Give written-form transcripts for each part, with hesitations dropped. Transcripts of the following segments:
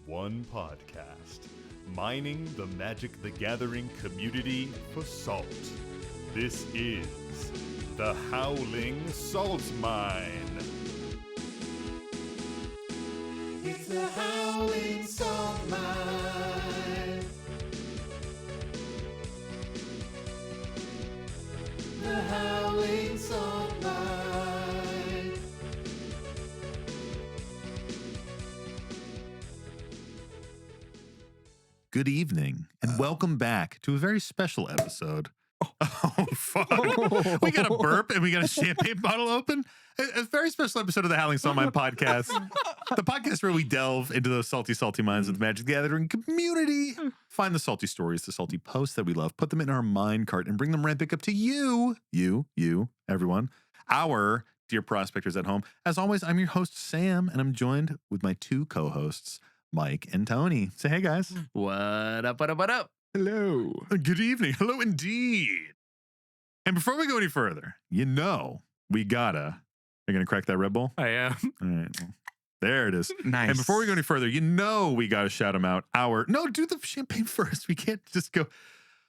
one podcast, mining the Magic the Gathering community for salt. This is the Howling Salt Mine. It's the Howling Salt Mine. The Howling Salt Mine. Good evening, and welcome back to a very special episode. Oh, fuck. We got a burp and we got a champagne bottle open. A very special episode of the Howling Salt Mine podcast. The podcast where we delve into those salty minds of the Magic the Gathering community. Find the salty stories, the salty posts that we love, put them in our mind cart, and bring them right back up to you, everyone, our dear prospectors at home. As always, I'm your host, Sam, and I'm joined with my two co-hosts, Mike and Tony. Say hey, guys. What up, what up, what up? Hello. Good evening. Hello indeed. And before we go any further, we gotta... Are you going to crack that Red Bull? I am. All right. There it is. Nice. And before we go any further, we got to shout them out. Do the champagne first. We can't just go...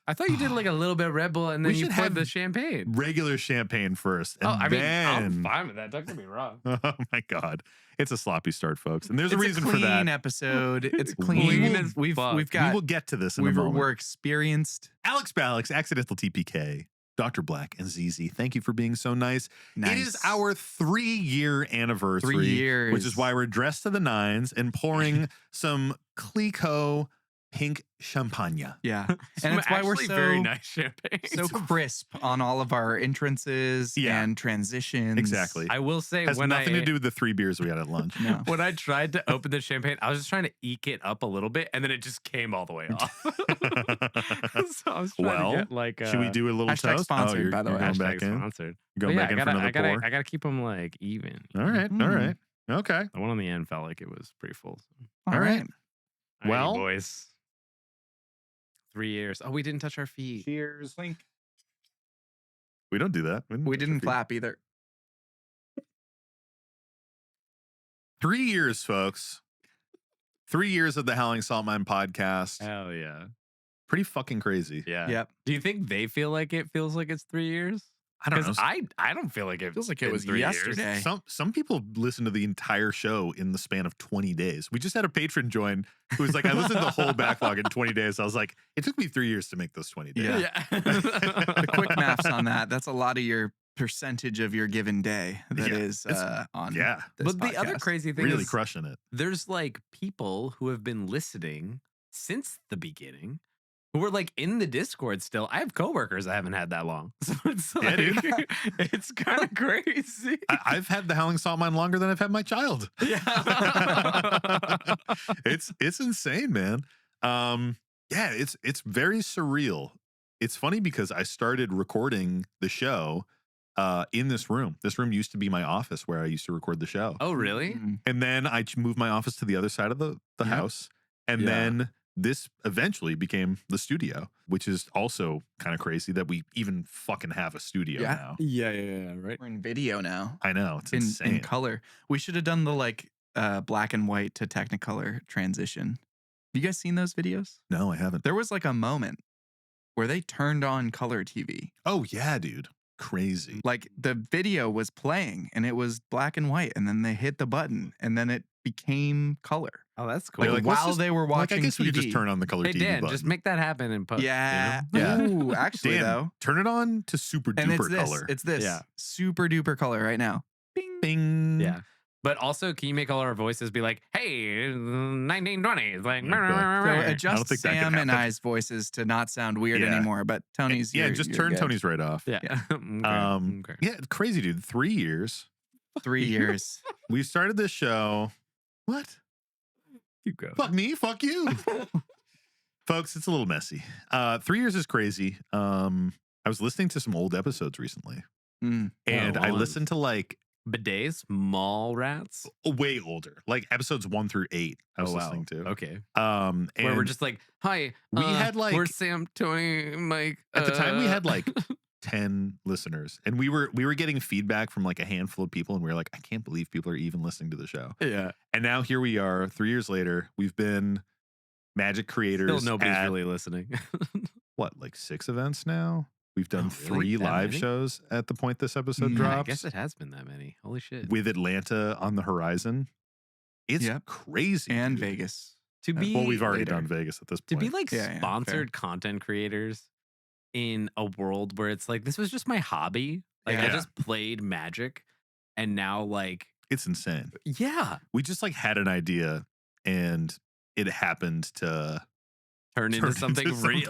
I thought you did like a little bit of Red Bull and then you poured the champagne. Regular champagne first. And I'm fine with that. Don't get me wrong. Oh my God. It's a sloppy start, folks. And there's It's a reason for that. Clean episode. It's clean. We've got. We will get to this in a moment. We're experienced. Alex Ballix, Accidental TPK, Dr. Black, and ZZ, thank you for being so nice. It is our 3-year anniversary. 3 years. Which is why we're dressed to the nines and pouring some Clico pink champagne. Yeah. And it's why we're so very nice champagne. so crisp on all of our entrances and transitions. Exactly. I will say Has nothing to do with the 3 beers we had at lunch. No. When I tried to open the champagne, I was just trying to eke it up a little bit, and then it just came all the way off. So I was trying to get like should we do a little hashtag toast? sponsored, by the way. Going back Hashtag in. sponsored. Going back in for another pour. I gotta keep them like even. All right. All right. Okay. The one on the end felt like it was pretty full. So. All right. Well, boys. 3 years. Oh, we didn't touch our feet. Cheers. Link. We don't do that. We didn't clap either. 3 years, folks. 3 years of the Howling Salt Mine podcast. Hell yeah. Pretty fucking crazy. Yeah. Yep. Do you think they feel like it feels like it's 3 years? I don't know. I don't feel like it Feels like it been was 3 years. yesterday. Some people listen to the entire show in the span of 20 days. We just had a patron join who was like, I listened to the whole backlog in 20 days. I was like, it took me 3 years to make those 20 days. Yeah. The quick maths on that. That's a lot of your percentage of your given day that is on. Yeah. This But the other podcast. crazy thing Really is crushing it. there's like people who have been listening since the beginning who were like in the Discord still. I have coworkers that haven't had that long. So it's like, dude. it's kind of crazy. I've had the Howling Salt Mine longer than I've had my child. Yeah. It's insane, man. Yeah, it's very surreal. It's funny because I started recording the show in this room. This room used to be my office where I used to record the show. Oh, really? And then I moved my office to the other side of the house. And then this eventually became the studio, which is also kind of crazy that we even fucking have a studio now. Yeah, right. We're in video now. I know. It's insane. In color. We should have done the like black and white to Technicolor transition. You guys seen those videos? No, I haven't. There was like a moment where they turned on color TV. Oh, yeah, dude. Crazy. Like the video was playing and it was black and white, and then they hit the button and then it became color. Oh, that's cool. Like, let's while they were watching I guess TV. we could just turn on the color Hey, TV Dan, button. just make that happen and post. Yeah. You know? Yeah. Ooh, actually Dan, though. turn it on to super And it's duper this. color. It's this. Yeah. Super duper color right now. Bing. Bing. Yeah. But also, can you make all our voices be like, hey, 1920s? Like, Okay. So I adjust don't think that could Sam and happen. I's voices to not sound weird Yeah. anymore, but Tony's Yeah, you're- just you're turn good. Tony's right off. yeah. Okay. Yeah, crazy, dude. 3 years. 3 years. We started this show. What? Keep going. Fuck me. Fuck you. Folks, it's a little messy. 3 years is crazy. I was listening to some old episodes recently, Mm. and Oh, I ones. listened to like Bidets, mall rats. way older, like episodes 1 through 8. I was listening to. Okay. And Where we're just like, hi. we had, like- we're Sam, Tony, Mike. at the time we had like 10 listeners, and we were getting feedback from like a handful of people, and we were like, I can't believe people are even listening to the show. Yeah. And now here we are 3 years later. We've been Magic creators. Still nobody's at, really listening. what, like 6 events now? We've done Oh, really? 3 That live many? shows at the point this episode I drops. guess it has been that many. Holy shit. With Atlanta on the horizon. It's Yep. crazy. And dude. Vegas. To be Well, we've already later. done Vegas at this to point. be like Yeah, sponsored content creators in a world where it's like this was just my hobby. Like I Yeah. just played Magic, and now like It's insane. yeah, We just like had an idea, and it happened to turn into something real.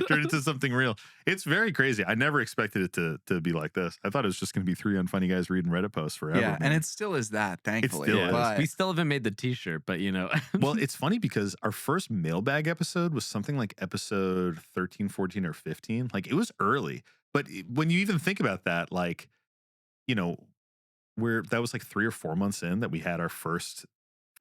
turn into something real. It's very crazy. I never expected it to be like this. I thought it was just going to be 3 unfunny guys reading Reddit posts forever. Yeah, man. and it still is that, thankfully. still is. But We still haven't made the T-shirt, but you know, Well, it's funny because our first mailbag episode was something like episode 13, 14, or 15. Like it was early. But when you even think about that, like, you know, that was like 3 or 4 months in that we had our first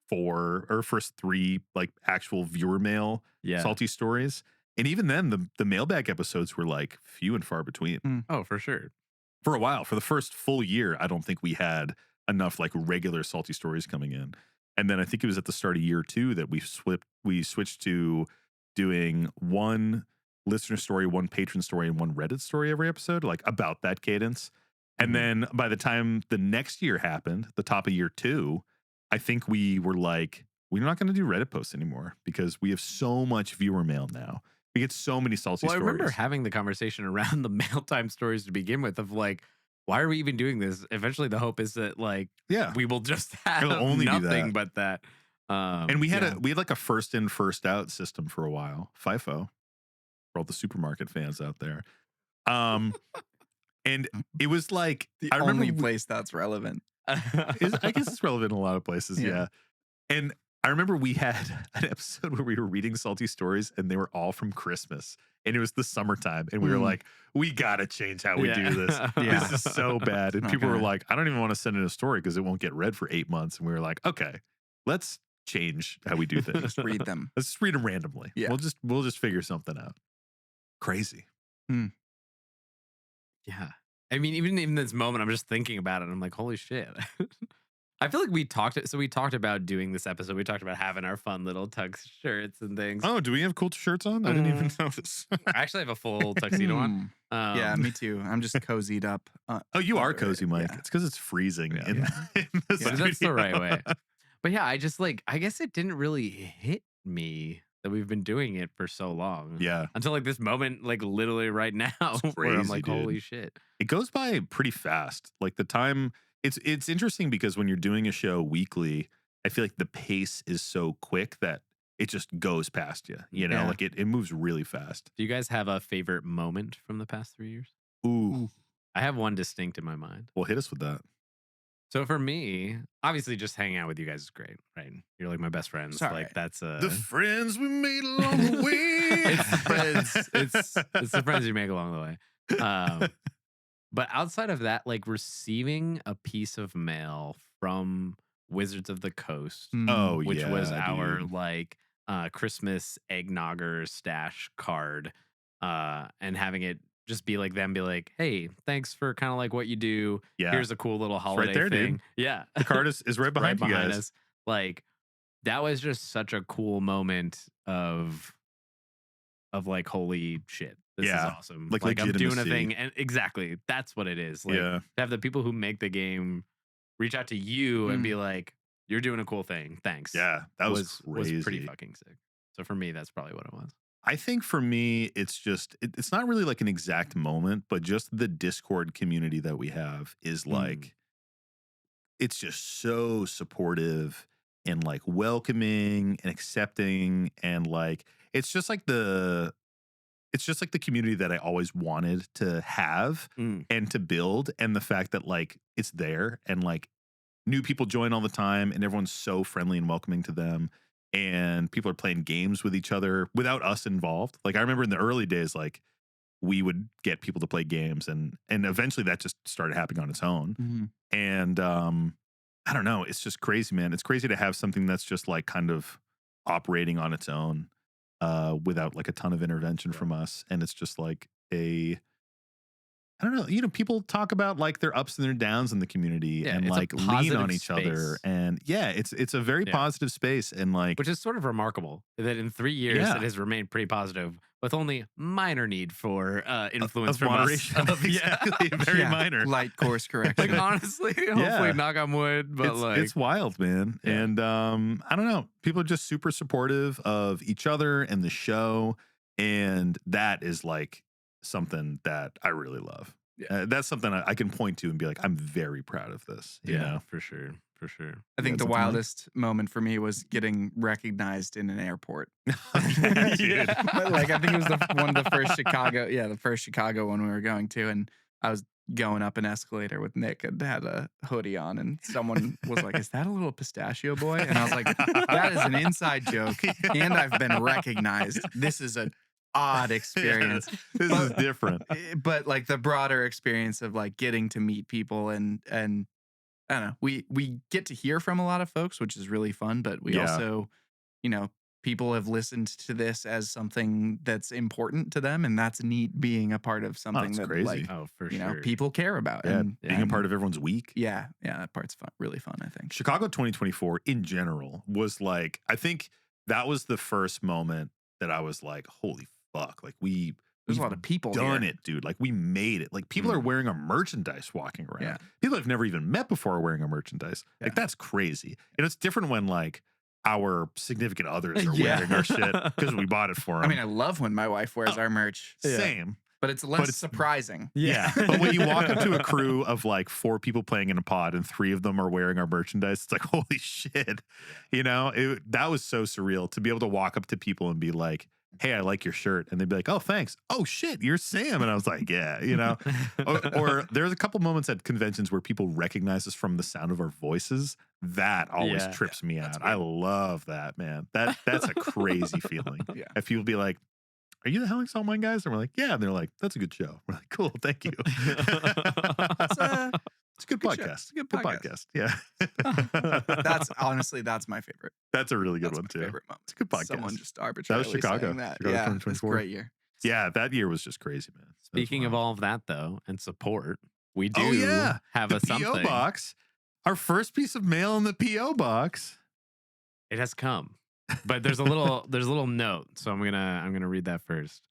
3 like actual viewer mail yeah. salty stories. And even then, the mailbag episodes were like few and far between. Oh, for sure. For a while, for the first full year, I don't think we had enough like regular salty stories coming in. And then I think it was at the start of year 2 that we switched to doing 1 listener story, 1 patron story, and 1 Reddit story every episode, like about that cadence. And then by the time the next year happened, the top of year 2, I think we were like, we're not going to do Reddit posts anymore because we have so much viewer mail now. We get so many salty Well, I stories. remember having the conversation around the mail time stories to begin with of like, why are we even doing this? Eventually, the hope is that like Yeah. we will just have It'll only be nothing that. but that. And we had yeah. we had like a first in, first out system for a while. FIFO for all the supermarket fans out there. And it was like the I remember only place that's relevant. I guess it's relevant in a lot of places, yeah. And I remember we had an episode where we were reading salty stories and they were all from Christmas. And it was the summertime. And we were like, we gotta change how we do this. Yeah. This is so bad. And Not people were gonna- like, I don't even want to send in a story because it won't get read for 8 months. And we were like, okay, let's change how we do things. Read them. Let's just read them randomly. Yeah. We'll just figure something out. Crazy. Yeah. I mean, even in this moment, I'm just thinking about it. And I'm like, holy shit. I feel like we talked about doing this episode. We talked about having our fun little tux shirts and things. Oh, do we have cool shirts on? I didn't even notice. I actually have a full tuxedo on. Yeah, me too. I'm just cozied up. Oh, you are cozy, Mike. Yeah. It's because it's freezing in, in the But that's the studio. right way. But yeah, I just like, I guess it didn't really hit me that we've been doing it for so long. Yeah. Until like this moment, like literally right now, where I'm crazy, like, dude. holy shit. It goes by pretty fast. Like the time, it's interesting because when you're doing a show weekly, I feel like the pace is so quick that it just goes past you. You know, Yeah. like it moves really fast. Do you guys have a favorite moment from the past 3 years? Ooh. I have one distinct in my mind. Well, hit us with that. So for me, obviously just hanging out with you guys is great, right? You're like my best friends. Sorry. Like that's The friends we made along the way. it's the friends. It's the friends you make along the way. But outside of that, like receiving a piece of mail from Wizards of the Coast, Oh, which yeah, was our dude. like Christmas eggnogger stash card, and having it just be like them, be like, hey, thanks for kind of like what you do. Yeah. Here's a cool little holiday there, dude. thing. Yeah. The card is right behind you guys. us. Like that was just such a cool moment of like, holy shit, this is Yeah, awesome. like I'm doing a legitimacy. thing, and exactly that's what it is. Like Yeah. to have the people who make the game reach out to you and be like, you're doing a cool thing. Thanks. Yeah. That was crazy. was pretty fucking sick. So for me, that's probably what it was. I think for me, it's just, it's not really like an exact moment, but just the Discord community that we have is like, it's just so supportive and like welcoming and accepting. And like, it's just like the community that I always wanted to have and to build. And the fact that like it's there and like new people join all the time and everyone's so friendly and welcoming to them. And people are playing games with each other without us involved. Like I remember in the early days, like we would get people to play games and eventually that just started happening on its own. And I don't know, it's just crazy, man. It's crazy to have something that's just like kind of operating on its own without like a ton of intervention from us. And it's just like I don't know, you know, people talk about like their ups and their downs in the community Yeah, and it's a like lean positive on each other. space. And yeah, it's a very Yeah. positive space. And like, Which is sort of remarkable that in 3 years Yeah. it has remained pretty positive with only minor need for influence of from moderation. us. Exactly. Very minor. Light course correction. Like honestly, hopefully knock on wood, but It's wild, man. Yeah. And I don't know. People are just super supportive of each other and the show. And that is like something that I really love. Yeah. That's something I can point to and be like, I'm very proud of this. You know? for sure. For sure. I think got the something like- wildest moment for me was getting recognized in an airport. Dude. But like, I think it was one of the first Chicago. Yeah, the first Chicago one we were going to, and I was going up an escalator with Nick and had a hoodie on, and someone was like, "Is that a little pistachio boy?" And I was like, "That is an inside joke, and I've been recognized. This is an odd experience." This is different. But like the broader experience of like getting to meet people and I don't know, we get to hear from a lot of folks, which is really fun, but we Yeah. also, you know, people have listened to this as something that's important to them, and that's neat being a part of something it's that crazy. like, Oh, for you sure. know, people care about. Yeah, And being a part of everyone's week. yeah, that part's fun, really fun, I think. Chicago 2024 in general was like, I think that was the first moment that I was like, holy fuck. Like we've There's a lot of people done here. it, dude. Like we made it. Like people are wearing our merchandise walking around. Yeah. People I've never even met before are wearing our merchandise. Like Yeah. that's crazy. And it's different when like our significant others are Yeah. wearing our shit because we bought it for them. I mean, I love when my wife wears our merch, same. but it's less it's- surprising. Yeah. But when you walk up to a crew of like 4 people playing in a pod and 3 of them are wearing our merchandise, it's like, holy shit. You know, that was so surreal to be able to walk up to people and be like, hey, I like your shirt. And they'd be like, oh, thanks. Oh, shit, you're Sam. And I was like, yeah, you know. Or there's a couple moments at conventions where people recognize us from the sound of our voices. That always Yeah. trips me That's out. I love that, man. That's a crazy feeling. Yeah. If people be like, are you the Howling Songmine guys? And we're like, yeah. And they're like, that's a good show. We're like, cool, thank you. It's a good good show. podcast. It's a good Good podcast. Yeah. That's honestly, that's my favorite. That's a really good That's one my too. favorite moment. It's a good podcast. Someone just arbitrarily Chicago. saying that. Chicago Yeah, it's a 2024. great year. Yeah, that year was just crazy, man. That was Speaking of wild. all of that though, and support, we do Oh, yeah. have the a something. PO box, our first piece of mail in the PO box. It has come. But there's a little note, so I'm gonna read that first.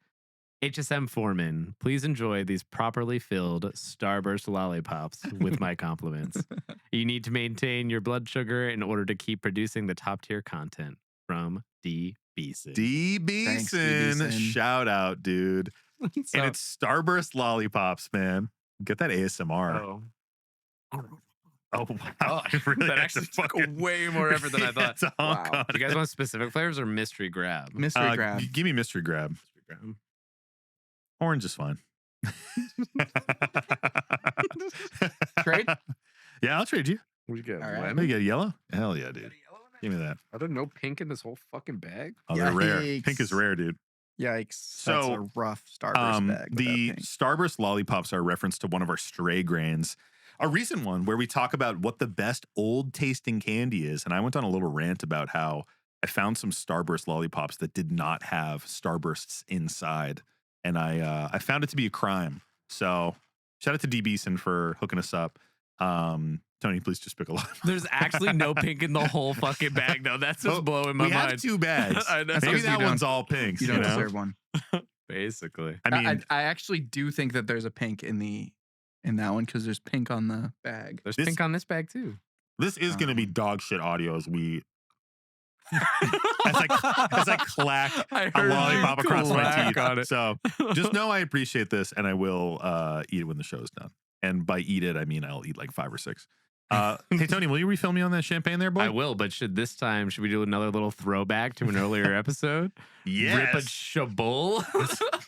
HSM Foreman, please enjoy these properly filled Starburst lollipops with my compliments. You need to maintain your blood sugar in order to keep producing the top tier content. From D. Beeson. D. Thanks, D. Beeson. Beeson. Shout out, dude. So- And it's Starburst lollipops, man. Get that ASMR. oh, Oh, wow. I really that had actually to took fucking- way more effort than I thought. It's a honk Wow. on You guys it. want specific flavors or mystery grab? Mystery grab. Give me mystery grab. Mystery grab. Orange is fine. Trade? Yeah, I'll trade you. What you get? All right. Oh, you get yellow? Hell yeah, dude. Give me that. Are there no pink in this whole fucking bag? Oh, they're rare. Yikes. Pink is rare, dude. Yikes. That's So, a rough Starburst bag. The without pink. Starburst lollipops are a reference to one of our stray grains, a recent one where we talk about what the best old tasting candy is. And I went on a little rant about how I found some Starburst lollipops that did not have Starbursts inside. And I found it to be a crime. So shout out to D. Beeson for hooking us up. Tony, please just pick a lot. There's actually no pink in the whole fucking bag, though. That's what's Oh, blowing my we mind. have 2 bags. I know. That's Maybe 'cause you that don't- one's all pinks. You don't know? deserve one. Basically. I mean, I actually do think that there's a pink in that one because there's pink on the bag. There's This- pink on this bag, too. this is going to be dog shit audio as we as I clack I a heard you lollipop across my clack teeth. on it. So just know I appreciate this, and I will eat it when the show's done. And by eat it, I mean I'll eat like 5 or 6. Hey Tony, will you refill me on that champagne there, boy? I will, but should we do another little throwback to an earlier episode? Yes. Rip a shabull?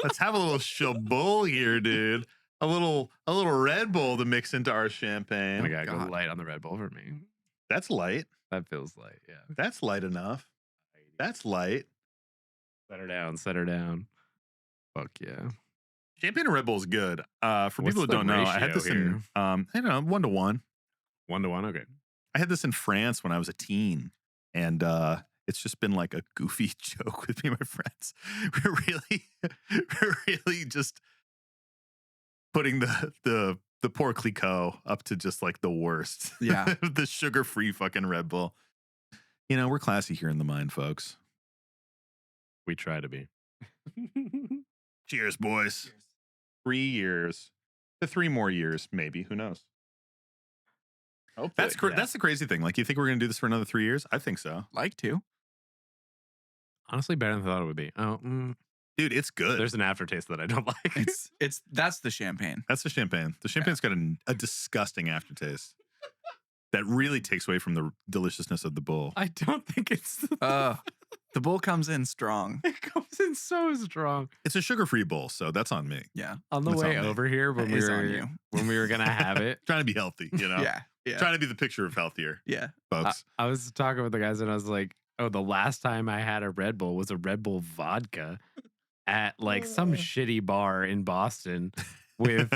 Let's have a little shabull here, dude. A little Red Bull to mix into our champagne. I gotta go God. light on the Red Bull for me. That's light. That feels light, yeah. That's light enough. That's light. Set her down, set her down. Fuck yeah. Champagne and Red Bull is good. For What's people who the don't know, I had ratio this in here? I don't know, 1 to 1. 1 to 1, okay. I had this in France when I was a teen, and it's just been like a goofy joke with me and my friends. We're really just putting the poor Clicquot up to just like the worst. Yeah. The sugar-free fucking Red Bull. You know, we're classy here in the mind, folks. We try to be. Cheers, boys. 3 years. To 3 more years, maybe. Who knows? That's that's the crazy thing. Like, you think we're going to do this for another 3 years? I think so. Like to. Honestly, better than I thought it would be. Dude, it's good. There's an aftertaste that I don't like. That's the champagne. That's the champagne. The champagne's got a disgusting aftertaste that really takes away from the deliciousness of the bull. I don't think it's. The bull comes in strong. It comes in so strong. It's a sugar-free bull, so that's on me. Yeah. On the That's way on me. over here when It we is on were you. when we were gonna have it, Trying to be healthy, you know? Yeah. Yeah. Trying to be the picture of healthier, Yeah. folks. I was talking with the guys and I was like, "Oh, the last time I had a Red Bull was a Red Bull vodka at like some shitty bar in Boston with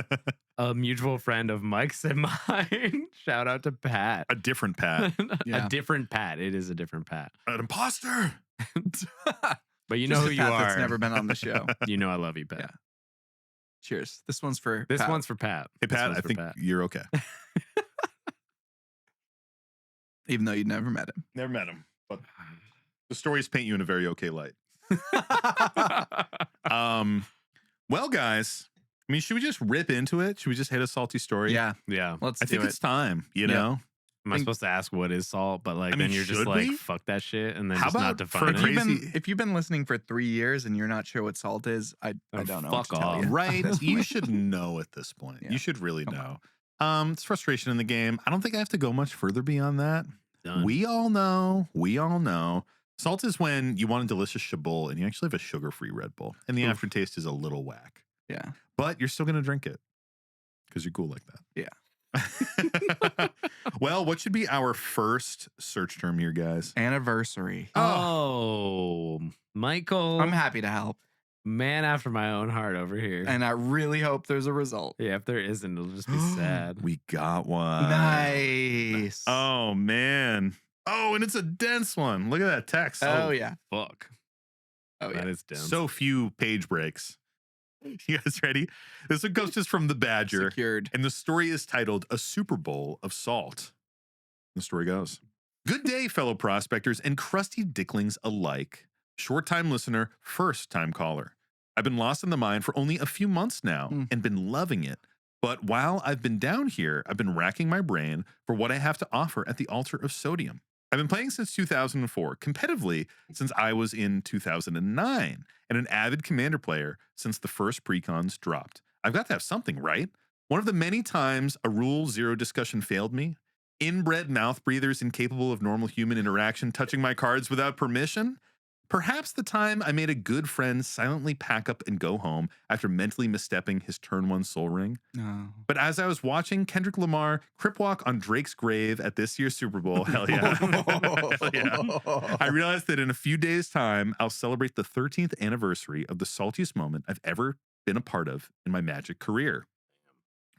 a mutual friend of Mike's and mine. Shout out to Pat. A different Pat. Yeah. A different Pat. It is a different Pat. An imposter. But you know Just who a you Pat are. That's never been on the show. You know I love you, Pat. Yeah. Cheers. This one's for This Pat. one's for Pat. Hey, This Pat, one's I for think Pat. you're okay. Even though you'd never met him. Never met him, but the stories paint you in a very okay light. Well, guys, I mean, should we just rip into it? Should we just hit a salty story? Yeah. Yeah. Let's I do think it. it's time, you Yeah. know? Am I supposed to ask what is salt? But like I then mean, you're just should like, we? fuck that shit. And then How just not about for define a it. crazy- If you've been listening for 3 years and you're not sure what salt is, I don't know. what fuck to tell off. you. Right? At this You point. should know at this point. Yeah. You should really Come know. It's frustration in the game. I don't think I have to go much further beyond that. Done. We all know. We all know. Salt is when you want a delicious Chabot and you actually have a sugar-free Red Bull, and the Oof. aftertaste is a little whack. Yeah. But you're still going to drink it because you're cool like that. Yeah. Well, what should be our first search term here, guys? Anniversary. Oh, Michael. I'm happy to help. Man after my own heart over here. And I really hope there's a result. Yeah, if there isn't, it'll just be sad. We got one. Nice. Oh, man. Oh, and it's a dense one. Look at that text. Oh, yeah. Fuck. Oh, That yeah. is dense. So few page breaks. You guys ready? This one comes just from the Badger. Secured. And the story is titled A Super Bowl of Salt. The story goes, good day, fellow prospectors and crusty dicklings alike. Short-time listener, first-time caller. I've been lost in the mine for only a few months now and been loving it. But while I've been down here, I've been racking my brain for what I have to offer at the altar of sodium. I've been playing since 2004, competitively since I was in 2009, and an avid Commander player since the first precons dropped. I've got to have something, right? One of the many times a Rule Zero discussion failed me, inbred mouth breathers incapable of normal human interaction touching my cards without permission, perhaps the time I made a good friend silently pack up and go home after mentally misstepping his turn 1 Soul Ring. No. But as I was watching Kendrick Lamar crip walk on Drake's grave at this year's Super Bowl, hell yeah. Hell yeah. I realized that in a few days' time, I'll celebrate the 13th anniversary of the saltiest moment I've ever been a part of in my Magic career.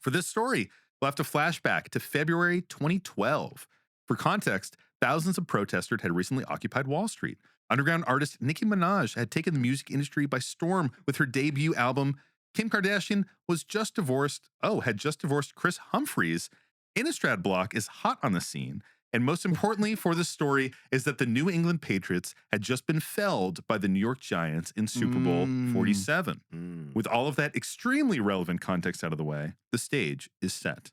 For this story, we'll have to flash back to February 2012. For context, thousands of protesters had recently occupied Wall Street. Underground artist Nicki Minaj had taken the music industry by storm with her debut album. Kim Kardashian had just divorced Chris Humphries. Innistrad Block is hot on the scene. And most importantly for this story is that the New England Patriots had just been felled by the New York Giants in Super Bowl 47. With all of that extremely relevant context out of the way, the stage is set.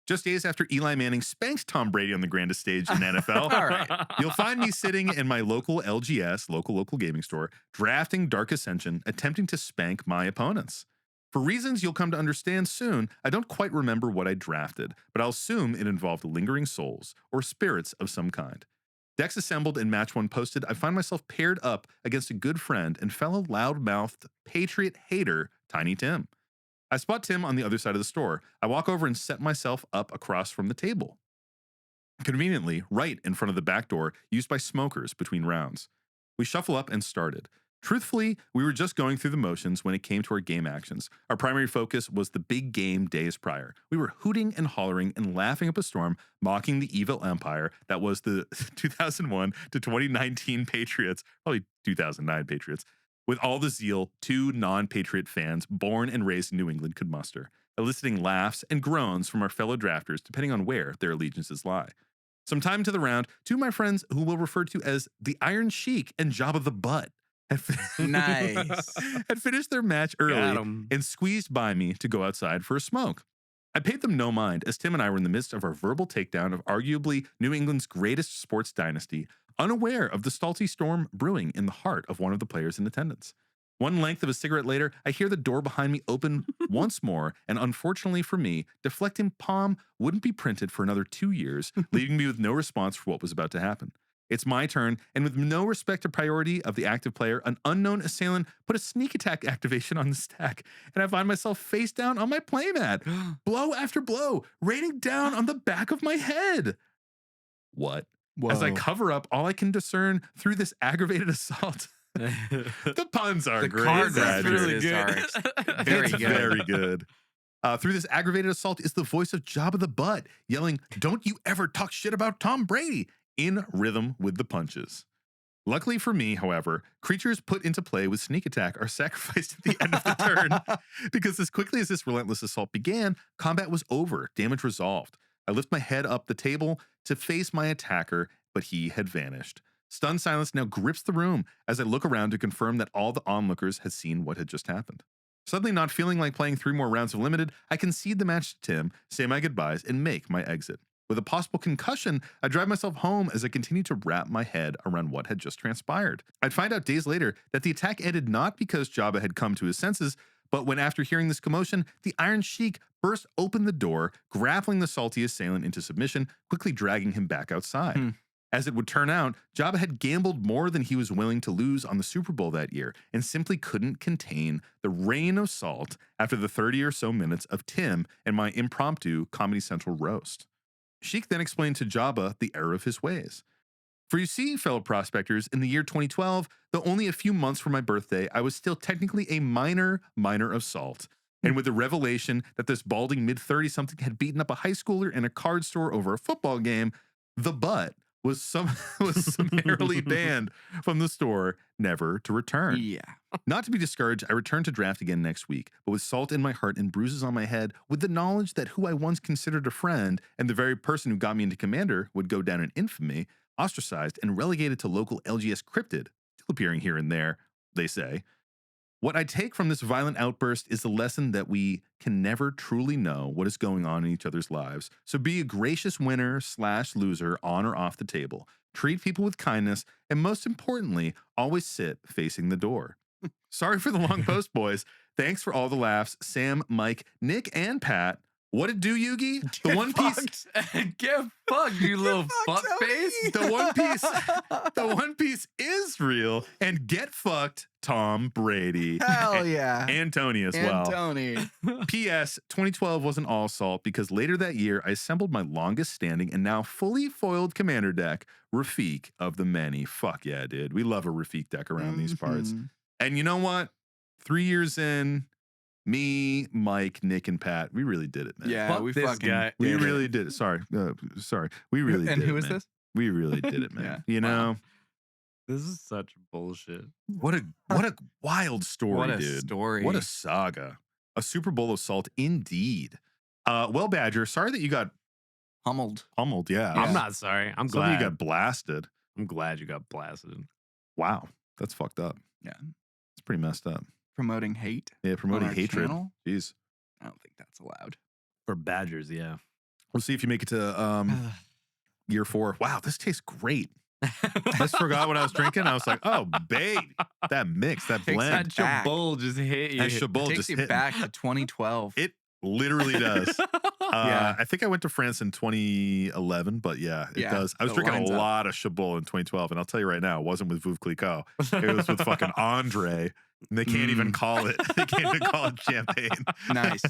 Just days after Eli Manning spanked Tom Brady on the grandest stage in NFL, All right. you'll find me sitting in my local LGS, local gaming store, drafting Dark Ascension, attempting to spank my opponents. For reasons you'll come to understand soon, I don't quite remember what I drafted, but I'll assume it involved lingering souls or spirits of some kind. Decks assembled and match one posted, I find myself paired up against a good friend and fellow loudmouthed Patriot hater, Tiny Tim. I spot Tim on the other side of the store. I walk over and set myself up across from the table. Conveniently, right in front of the back door used by smokers between rounds. We shuffle up and started. Truthfully, we were just going through the motions when it came to our game actions. Our primary focus was the big game days prior. We were hooting and hollering and laughing up a storm, mocking the evil empire that was the 2001 to 2019 Patriots, probably 2009 Patriots. with all the zeal 2 non-Patriot fans born and raised in New England could muster, eliciting laughs and groans from our fellow drafters depending on where their allegiances lie. Sometime to the round, 2 of my friends who we'll refer to as the Iron Sheik and Jabba the Butt Nice. had finished their match Got early 'em. and squeezed by me to go outside for a smoke. I paid them no mind as Tim and I were in the midst of our verbal takedown of arguably New England's greatest sports dynasty, unaware of the salty storm brewing in the heart of one of the players in attendance. One length of a cigarette later, I hear the door behind me open once more, and unfortunately for me, deflecting palm wouldn't be printed for another 2 years, leaving me with no response for what was about to happen. It's my turn, and with no respect to priority of the active player, an unknown assailant put a sneak attack activation on the stack, and I find myself face down on my playmat, blow after blow, raining down on the back of my head. What? Whoa. As I cover up all I can discern through this aggravated assault. The puns are The great. card Brad. references are very It's good. very good. Through this aggravated assault is the voice of Jabba the Butt yelling, "Don't you ever talk shit about Tom Brady," in rhythm with the punches. Luckily for me, however, creatures put into play with sneak attack are sacrificed at the end of the turn because as quickly as this relentless assault began, combat was over, damage resolved. I lift my head up the table to face my attacker, but he had vanished. Stunned silence now grips the room as I look around to confirm that all the onlookers had seen what had just happened. Suddenly not feeling like playing 3 more rounds of Limited, I concede the match to Tim, say my goodbyes, and make my exit. With a possible concussion, I drive myself home as I continue to wrap my head around what had just transpired. I'd find out days later that the attack ended not because Jabba had come to his senses, but when after hearing this commotion, the Iron Sheik burst open the door, grappling the salty assailant into submission, quickly dragging him back outside. As it would turn out, Jabba had gambled more than he was willing to lose on the Super Bowl that year and simply couldn't contain the rain of salt after the 30 or so minutes of Tim and my impromptu Comedy Central roast. Sheik then explained to Jabba the error of his ways. For you see, fellow prospectors, in the year 2012, though only a few months from my birthday, I was still technically a minor of salt. And with the revelation that this balding mid-30-something had beaten up a high schooler in a card store over a football game, the butt was summarily banned from the store, never to return. Yeah. Not to be discouraged, I return to draft again next week, but with salt in my heart and bruises on my head, with the knowledge that who I once considered a friend and the very person who got me into Commander would go down in infamy, ostracized and relegated to local LGS cryptid, still appearing here and there, they say. What I take from this violent outburst is the lesson that we can never truly know what is going on in each other's lives. So be a gracious winner/loser on or off the table. Treat people with kindness, and most importantly, always sit facing the door. Sorry for the long post, boys. Thanks for all the laughs, Sam, Mike, Nick, and Pat. What it do, Yugi? The One Piece. Get fucked, you little fuck face. The One Piece is real, and get fucked, Tom Brady. Hell yeah. And Tony as well. Tony. P.S. 2012 wasn't all salt because later that year I assembled my longest standing and now fully foiled commander deck, Rafiq of the Many. Fuck yeah, dude. We love a Rafiq deck around these parts. And you know what? 3 years in, me, Mike, Nick, and Pat, we really did it, man. Yeah, Fuck we this fucking guy. We did it. really did it. Sorry. We really And did it. who is man. this? We really did it, man. Yeah. You know, This is such bullshit. what a wild story, What a dude. story. What a saga. A Super Bowl of salt indeed. Well, Badger, sorry that you got Humbled. pummeled. Yeah. I'm not sorry. I'm Some of glad. you got blasted. I'm glad you got blasted. Wow. That's fucked up. Yeah. It's pretty messed up. Promoting hate. Yeah, promoting our hatred. channel? Jeez. I don't think that's allowed. For Badgers, yeah. We'll see if you make it to year 4. Wow, this tastes great. I just forgot what I was drinking. I was like, oh, babe, that mix, that Takes blend. that back. Chabot just hit you. That Chabot Takes just you hit. back to 2012. It literally does. Yeah. I think I went to France in 2011, but yeah, it Yeah, does. I was it drinking a lines up. lot of Chabot in 2012, and I'll tell you right now, it wasn't with Veuve Clicquot. It was with fucking Andre. And they can't even call it. They can't even call it champagne. Nice.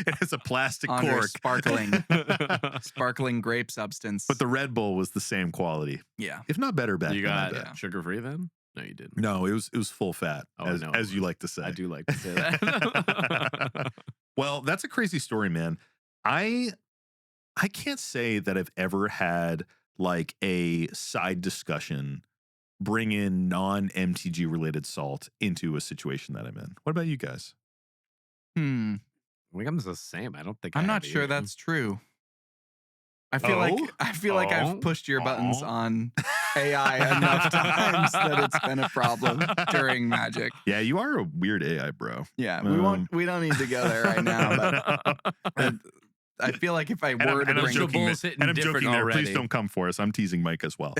It has a plastic Andre, cork. sparkling grape substance. But the Red Bull was the same quality, yeah. if not better back You then. I got bet. sugar free then? No, you didn't. No, it was full fat, Oh, as, no. as you like to say. I do like to say that. Well, that's a crazy story, man. I can't say that I've ever had like a side discussion bring in non-MTG related salt into a situation that I'm in. What about you guys? I think I'm the same. I don't think I'm I not have sure either. that's true. I feel like I've pushed your buttons on AI enough times that it's been a problem during Magic. Yeah, you are a weird AI, bro. Yeah, we don't need to go there right now, but I feel like if I were to I'm bring joking, Bull's hitting and I'm different joking there. already. Please don't come for us. I'm teasing Mike as well.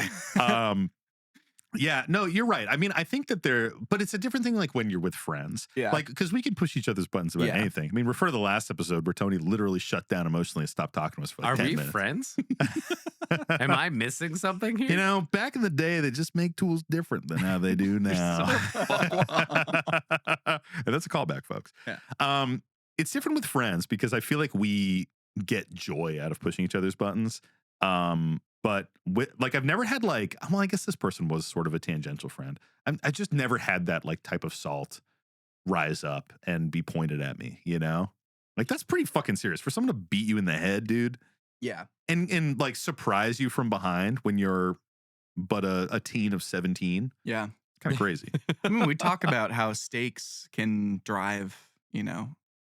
Yeah, no, you're right. I mean, I think that but it's a different thing like when you're with friends. Yeah. Like, because we can push each other's buttons about Yeah. anything. I mean, refer to the last episode where Tony literally shut down emotionally and stopped talking to us for like Are 10 we minutes. friends? Am I missing something here? You know, back in the day, they just make tools different than how they do now. And that's a callback, folks. Yeah. It's different with friends because I feel like we get joy out of pushing each other's buttons. But I've never had like, well, I guess this person was sort of a tangential friend. I just never had that like type of salt rise up and be pointed at me, you know? Like that's pretty fucking serious for someone to beat you in the head, dude. Yeah. And like surprise you from behind when you're but a teen of 17. Yeah. Kind of crazy. I mean, we talk about how stakes can drive,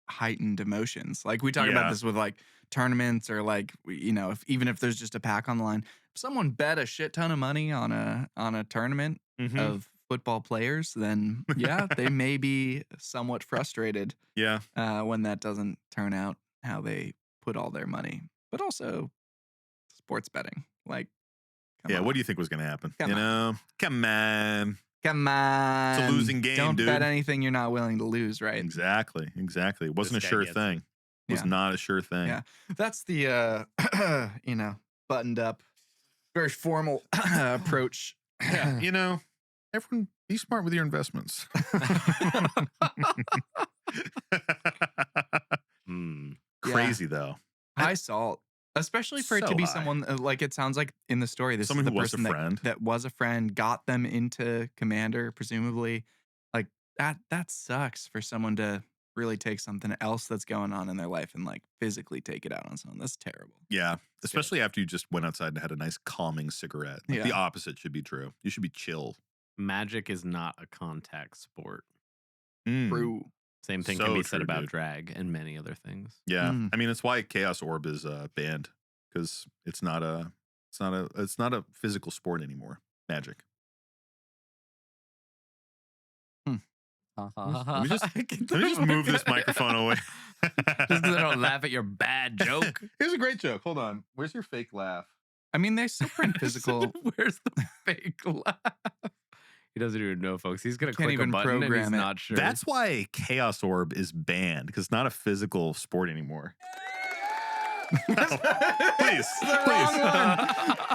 heightened emotions. Like we talk Yeah. about this with like tournaments or like, even if there's just a pack on the line, if someone bet a shit ton of money on a tournament of football players, then yeah, they may be somewhat frustrated Yeah. when that doesn't turn out how they put all their money. But also sports betting. Like, come Yeah. on. What do you think was going to happen? Come on. Come on. Come on. It's a losing game, Don't dude. bet anything you're not willing to lose, right? Exactly. It wasn't a This guy sure gets thing. It was Yeah. not a sure thing. Yeah. That's the buttoned up, very formal approach. Yeah. Everyone be smart with your investments. Crazy though. High salt, especially for it to So be high. someone like it sounds like in the story. This Someone is the who was a person friend. that was a friend, got them into Commander, presumably. Like that sucks for someone to really take something else that's going on in their life and like physically take it out on someone. That's terrible. Yeah. Especially after you just went outside and had a nice calming cigarette. Like, Yeah. the opposite should be true. You should be chill. Magic is not a contact sport. True. Same thing So can be said true, about dude. drag and many other things. Yeah. Mm. I mean, it's why Chaos Orb is banned, because it's not a physical sport anymore. Magic. Let me just move this microphone away. Just 'cause I don't laugh at your bad joke. Here's a great joke. Hold on. Where's your fake laugh? I mean, they still print physical. Where's the fake laugh? He doesn't even know, folks. He's gonna Can't click a even button and he's program it. not sure. That's why Chaos Orb is banned, because it's not a physical sport anymore.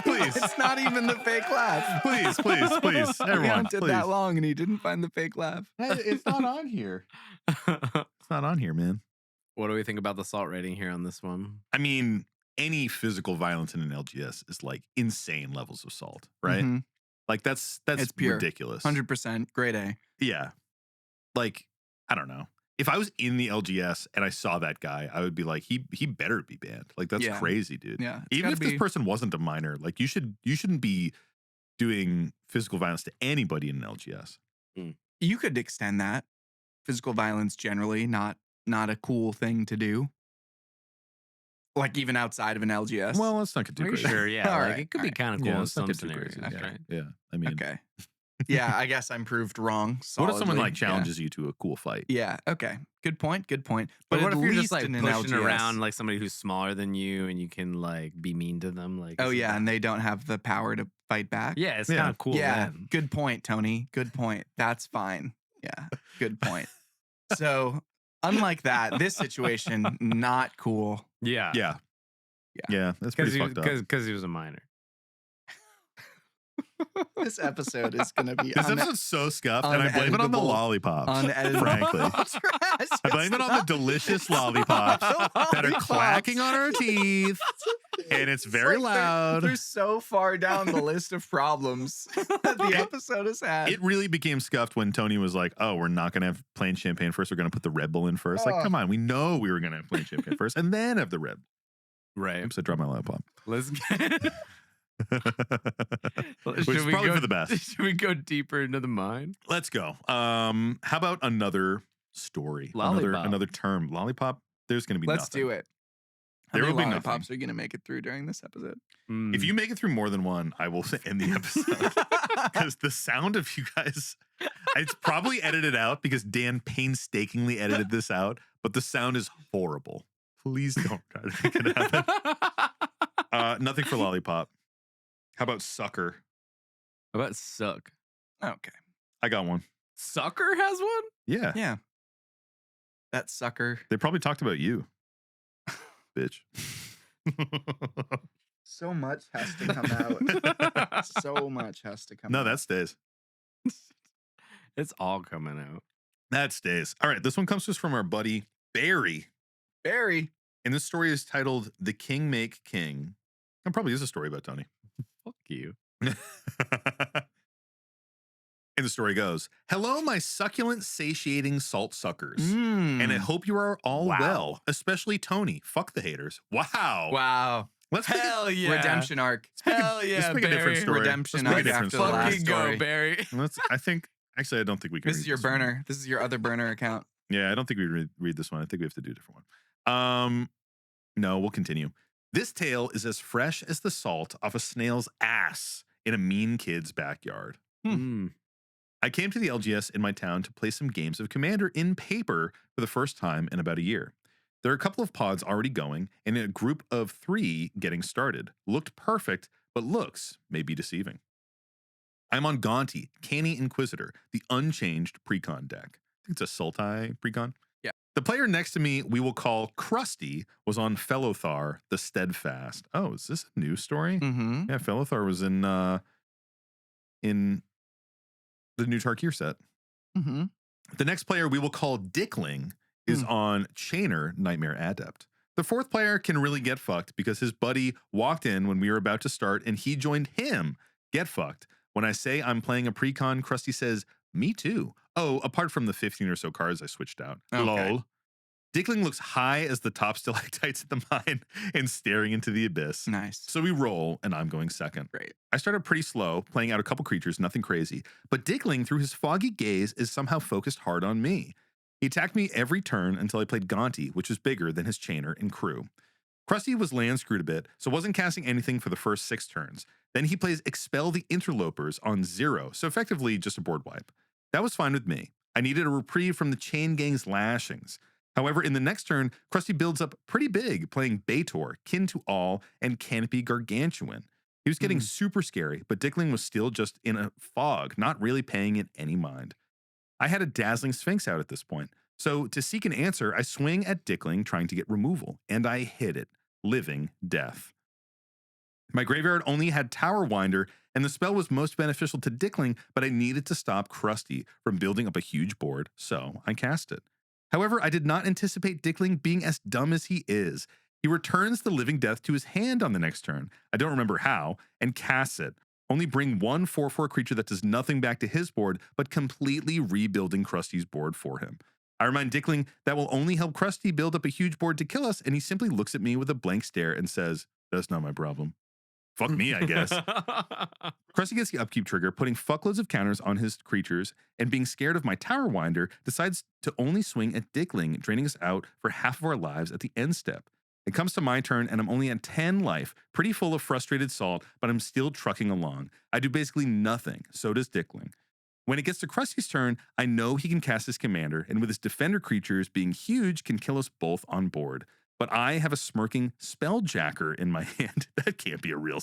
Please. It's not even the fake laugh. Please. We Everyone, hunted please. that long and he didn't find the fake laugh. It's not on here. It's not on here, man. What do we think about the salt rating here on this one? I mean, any physical violence in an LGS is like insane levels of salt, right? Mhm. Like that's It's pure. ridiculous. 100% grade A. Yeah. Like, I don't know. If I was in the LGS and I saw that guy, I would be like, he better be banned. Like, that's Yeah. crazy, dude. Yeah. it's Even gotta if this be- person wasn't a minor, like you shouldn't be doing physical violence to anybody in an LGS. you could extend that. Physical violence generally not a cool thing to do. Like even outside of an LGS. Well, let's not get too Are you crazy. sure? Yeah, All like right, it could be all right. kind of cool Yeah, in let's not some get too scenarios. crazy. Right? Yeah. I mean, okay. Yeah, I guess I'm proved wrong. what if someone solidly. like challenges you to a cool fight? Yeah. Okay. Good point. But But what at if you're least just like in an pushing LGS, around like somebody who's smaller than you and you can like be mean to them? Like, Oh isn't yeah, that- and they don't have the power to fight back. yeah, it's Yeah. kind of cool. Yeah. then. Good point, Tony. Good point. That's fine. Yeah. Good point. So unlike that, this situation not cool. yeah, Yeah. Yeah. Yeah, that's pretty fucked up. because he was a minor. This episode is gonna be This episode's so scuffed, and I blame it on the uneditable. lollipops. unedited. frankly. Trash. I blame it on the delicious lollipops that are clacking on our teeth, and it's very like they're- loud. They're so far down the list of problems that the episode has had. It really became scuffed when Tony was like, "Oh, we're not gonna have plain champagne first. We're gonna put the Red Bull in first." Like, Oh. come on, we know we were gonna have plain champagne first, and then have the Red Bull. Right. Oops, I dropped my lollipop. Let's get Which is probably for the best. Should we go deeper into the mind? Let's go. How about another story? Lollipop. Another term. Lollipop. There's going to be Let's nothing. do it. How There many will be lollipops nothing. are you going to make it through during this episode? If you make it through more than one, I will end the episode. Because the sound of you guys, it's probably edited out because Dan painstakingly edited this out, but the sound is horrible. Please don't try to make it happen. Nothing for Lollipop. How about Sucker? How about suck? Okay. I got one. Sucker has one? Yeah. Yeah. That sucker. They probably talked about you, bitch. So much has to come out. So much has to come No, out. that stays. It's all coming out. That stays. All right. This one comes to us from our buddy Barry. Barry. And this story is titled The King Make King. It probably is a story about Tony. Fuck you. And the story goes, hello, my succulent, satiating salt suckers. Mm. And I hope you are all Wow. well, especially Tony. Fuck the haters. Wow. Wow. Let's make it- Hell yeah. Redemption arc. Hell let's yeah, make a different Barry. story. Redemption Let's make a arc different after story. the last Fucking story. go, Barry. Actually, I don't think we can This is read your one. burner. This is your other burner account. Yeah, I don't think we read this one. I think we have to do a different one. No, we'll continue. This tale is as fresh as the salt off a snail's ass in a mean kid's backyard. Mm. I came to the LGS in my town to play some games of Commander in paper for the first time in about a year. There are a couple of pods already going and a group of 3 getting started. Looked perfect, but looks may be deceiving. I'm on Gonti, Canny Inquisitor, the unchanged precon deck. I think it's a Sultai precon. Yeah. The player next to me, we will call Krusty, was on Fellothar, the Steadfast. Oh, is this a new story? Mm-hmm. Yeah, Fellothar was in the new Tarkir set. Mm-hmm. The next player we will call Dickling is on Chainer, Nightmare Adept. The 4th player can really get fucked because his buddy walked in when we were about to start and he joined him. Get fucked. When I say I'm playing a precon, Krusty says, me too. Oh, apart from the 15 or so cards I switched out. Okay. Lol. Dickling looks high as the top stalactites at the mine and staring into the abyss. Nice. So we roll, and I'm going second. Great. I started pretty slow, playing out a couple creatures, nothing crazy. But Dickling, through his foggy gaze, is somehow focused hard on me. He attacked me every turn until I played Gonti, which is bigger than his Chainer and crew. Krusty was land screwed a bit, so wasn't casting anything for the first 6 turns. Then he plays Expel the Interlopers on 0, so effectively just a board wipe. That was fine with me. I needed a reprieve from the Chain Gang's lashings. However, in the next turn, Krusty builds up pretty big, playing Baitor, Kin to All, and Canopy Gargantuan. He was getting super scary, but Dickling was still just in a fog, not really paying it any mind. I had a Dazzling Sphinx out at this point, so to seek an answer, I swing at Dickling trying to get removal, and I hit it. Living Death. My graveyard only had Tower Winder, and the spell was most beneficial to Dickling, but I needed to stop Krusty from building up a huge board, so I cast it. However, I did not anticipate Dickling being as dumb as he is. He returns the Living Death to his hand on the next turn, I don't remember how, and casts it. Only bring 1 4/4 creature that does nothing back to his board, but completely rebuilding Krusty's board for him. I remind Dickling that will only help Krusty build up a huge board to kill us, and he simply looks at me with a blank stare and says, that's not my problem. Fuck me, I guess. Krusty gets the upkeep trigger, putting fuckloads of counters on his creatures, and being scared of my Tower Winder, decides to only swing at Dickling, draining us out for half of our lives at the end step. It comes to my turn, and I'm only at 10 life, pretty full of frustrated salt, but I'm still trucking along. I do basically nothing, so does Dickling. When it gets to Krusty's turn, I know he can cast his commander, and with his defender creatures being huge, can kill us both on board. But I have a smirking Spelljacker in my hand. That can't be a real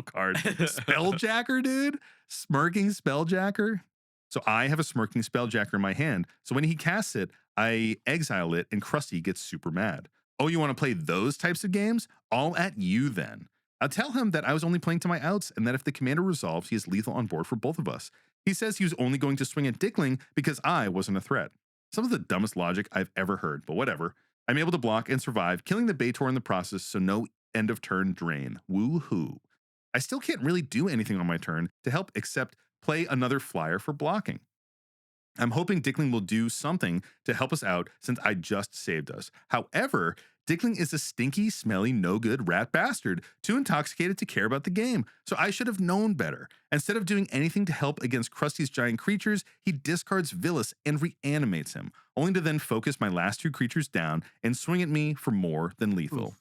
card. Spelljacker, dude? Smirking Spelljacker? So I have a smirking Spelljacker in my hand. So when he casts it, I exile it, and Krusty gets super mad. Oh, you want to play those types of games? All at you then. I'll tell him that I was only playing to my outs, and that if the commander resolves, he is lethal on board for both of us. He says he was only going to swing at Dickling because I wasn't a threat. Some of the dumbest logic I've ever heard, but whatever. I'm able to block and survive, killing the Baitor in the process, so no end of turn drain. Woo-hoo. I still can't really do anything on my turn to help except play another flyer for blocking. I'm hoping Dickling will do something to help us out since I just saved us. However, Dickling is a stinky, smelly, no-good rat bastard, too intoxicated to care about the game, so I should have known better. Instead of doing anything to help against Krusty's giant creatures, he discards Villas and reanimates him, only to then focus my last 2 creatures down and swing at me for more than lethal. Oof.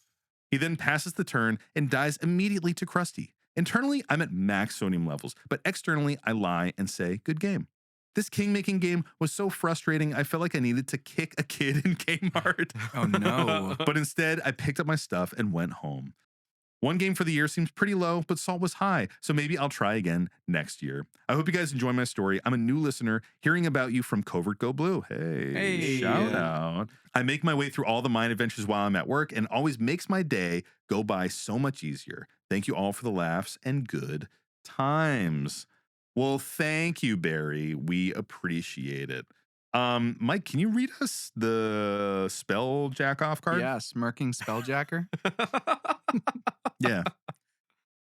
He then passes the turn and dies immediately to Krusty. Internally, I'm at max sodium levels, but externally, I lie and say, good game. This Kingmaking game was so frustrating, I felt like I needed to kick a kid in Kmart. Oh, no. But instead, I picked up my stuff and went home. One game for the year seems pretty low, but salt was high, so maybe I'll try again next year. I hope you guys enjoy my story. I'm a new listener, hearing about you from Covert Go Blue. Hey, shout out. I make my way through all the mine adventures while I'm at work and always makes my day go by so much easier. Thank you all for the laughs and good times. Well, thank you, Barry. We appreciate it. Mike, can you read us the spell jack off card? Yeah, smirking spelljacker. Yeah.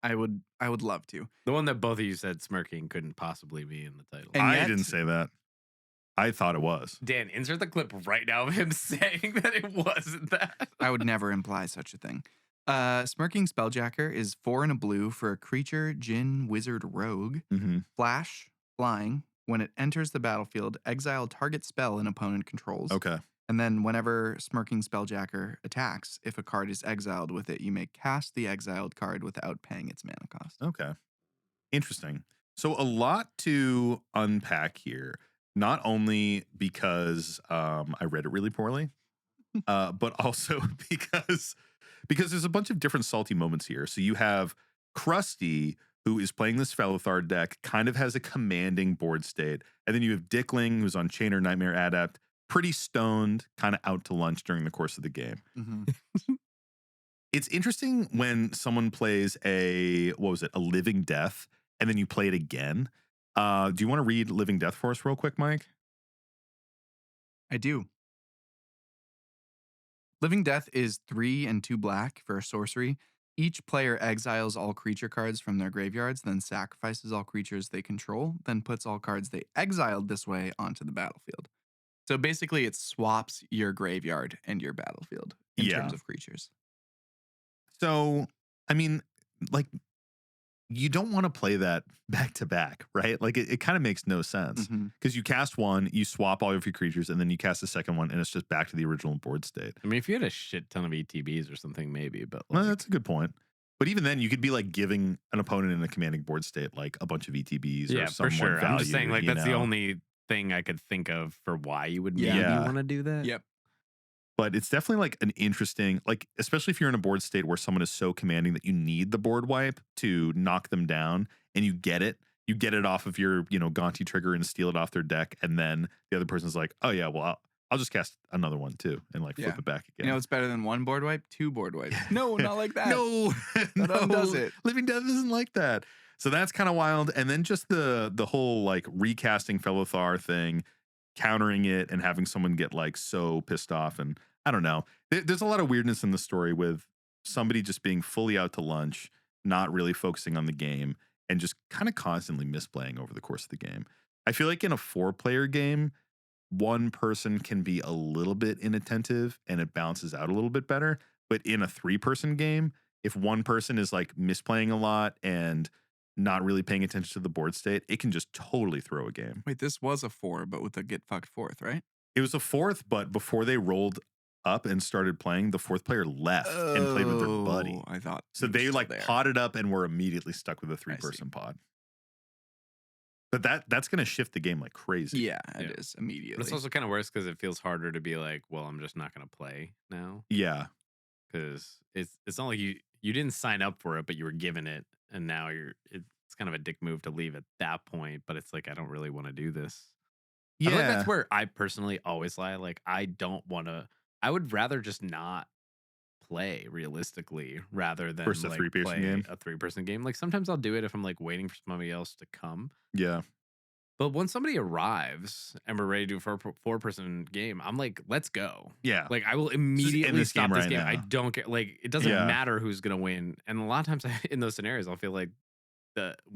I would love to. The one that both of you said smirking couldn't possibly be in the title. And I yet- didn't say that. I thought it was. Dan, insert the clip right now of him saying that it wasn't that. I would never imply such a thing. Smirking Spelljacker is 4 and a blue for a creature, djinn, wizard, rogue. Mm-hmm. Flash, flying. When it enters the battlefield, exile target spell an opponent controls. Okay. And then whenever Smirking Spelljacker attacks, if a card is exiled with it, you may cast the exiled card without paying its mana cost. Okay. Interesting. So a lot to unpack here, not only because I read it really poorly, but also because there's a bunch of different salty moments here. So you have Krusty, who is playing this Felithar deck, kind of has a commanding board state. And then you have Dickling, who's on Chain or Nightmare Adept, pretty stoned, kind of out to lunch during the course of the game. Mm-hmm. It's interesting when someone plays a Living Death, and then you play it again. Do you want to read Living Death for us real quick, Mike? I do. Living Death is 3 and 2 black for a sorcery. Each player exiles all creature cards from their graveyards, then sacrifices all creatures they control, then puts all cards they exiled this way onto the battlefield. So basically, it swaps your graveyard and your battlefield in terms of creatures. So, I mean, like, you don't want to play that back to back, right? Like, it kind of makes no sense Mhm. because you cast one, you swap all of your creatures, and then you cast the second one, and it's just back to the original board state. I mean, if you had a shit ton of ETBs or something, maybe, but Well, like, that's a good point. But even then, you could be like giving an opponent in a commanding board state like a bunch of ETBs yeah, or for somewhat sure. I'm just saying, value, like, you that's the know? only thing I could think of for why you would maybe Yeah. want to do that. Yep. But it's definitely like an interesting, like, especially if you're in a board state where someone is so commanding that you need the board wipe to knock them down, and you get it off of your, Gonti trigger and steal it off their deck. And then the other person's like, oh yeah, well, I'll just cast another one too and like flip Yeah. it back again. You know what's better than 1 board wipe? 2 board wipes. No, not like that. No, That undoes it. Living Death isn't like that. So that's kind of wild. And then just the whole like recasting Felithar thing, countering it and having someone get like so pissed off. And I don't know. There's a lot of weirdness in the story with somebody just being fully out to lunch, not really focusing on the game, and just kind of constantly misplaying over the course of the game. I feel like in a 4-player game, one person can be a little bit inattentive and it bounces out a little bit better. But in a 3-person game, if one person is like misplaying a lot and not really paying attention to the board state, it can just totally throw a game. Wait, this was a 4, but with a get fucked 4th, right? It was a 4th, but before they rolled up and started playing, the 4th player left and played with their buddy. Oh, I thought. So he was they still like there. potted up and were immediately stuck with a see. 3-person pod. But that's going to shift the game like crazy. Yeah, it Yeah. is immediately. But it's also kind of worse because it feels harder to be like, well, I'm just not going to play now. Yeah. Because it's not like you didn't sign up for it, but you were given it. And now it's kind of a dick move to leave at that point. But it's like, I don't really want to do this. I Yeah. feel like that's where I personally always lie. Like, I would rather just not play realistically rather than Versus a like 3-person play game? a 3-person game. Like sometimes I'll do it if I'm like waiting for somebody else to come. Yeah. But when somebody arrives and we're ready to do a 4-person game, I'm like, let's go. Yeah. Like I will immediately this stop game this right game. now. I don't care. Like it doesn't Yeah. matter who's gonna win. And a lot of times in those scenarios, I'll feel like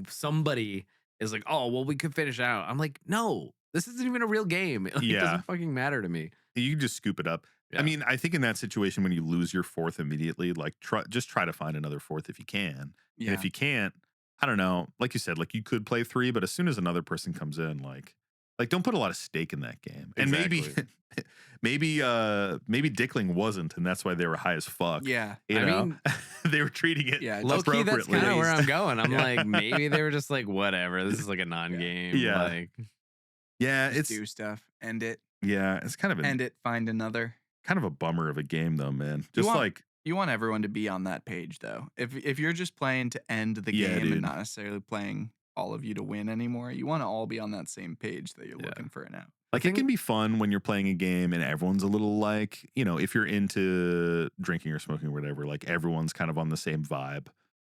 somebody is like, oh well, we could finish out. I'm like, no, this isn't even a real game. Like, It Yeah. doesn't fucking matter to me. You can just scoop it up. I mean, I think in that situation when you lose your fourth immediately, like just try to find another fourth if you can. Yeah. And if you can't, I don't know. Like you said, like you could play 3, but as soon as another person comes in, like don't put a lot of stake in that game. And Exactly. maybe Dickling wasn't, and that's why they were high as fuck. Yeah. You I know? mean, they were treating it low key, that's appropriately. kind of where I'm going. I'm Yeah. like, maybe they were just like, whatever. This is like a non-game. Yeah. Like, Yeah, Just it's do stuff. End it. yeah, it's kind of End it. Find another. kind of a bummer of a game though, man. You Just want- like You want everyone to be on that page, though. If you're just playing to end the Yeah, game dude. and not necessarily playing all of you to win anymore, you want to all be on that same page that you're Yeah. looking for now. Like it can be fun when you're playing a game and everyone's a little like, you know, if you're into drinking or smoking or whatever, like everyone's kind of on the same vibe,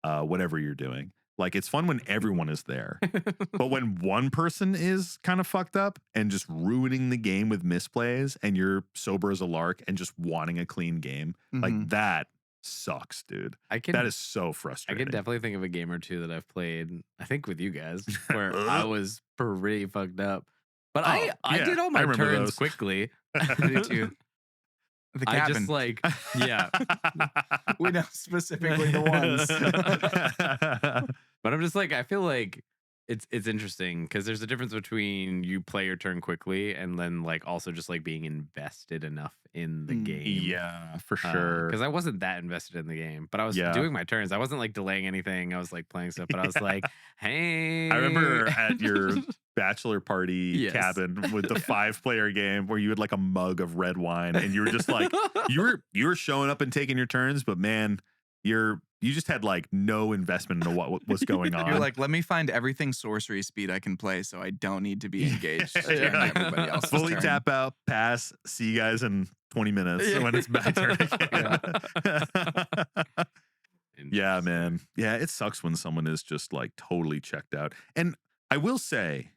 whatever you're doing. Like it's fun when everyone is there. But when one person is kind of fucked up and just ruining the game with misplays and you're sober as a lark and just wanting a clean game, like Mhm. that sucks, dude. I can That is so I frustrating. can definitely think of a game or two that I've played, I think with you guys, where I was pretty fucked up. But I yeah, did all I my remember turns those. quickly. Me too. The I cabin. just like, yeah. We know specifically the ones. But I'm just like, I feel like it's interesting because there's a difference between you play your turn quickly and then like also just like being invested enough in the game. Yeah, for sure. Because I wasn't that invested in the game, but I was Yeah. doing my turns. I wasn't like delaying anything. I was like playing stuff, but I was like, hey. I remember at your bachelor party Yes. cabin with the 5-player game where you had like a mug of red wine and you were just like you were showing up and taking your turns, but man, you just had like no investment into what was going on. You're like, let me find everything sorcery speed I can play so I don't need to be engaged Yeah. during everybody else's fully turn. tap out, pass, see you guys in 20 minutes when it's my turn again. Yeah, man. Yeah, it sucks when someone is just like totally checked out. And I will say,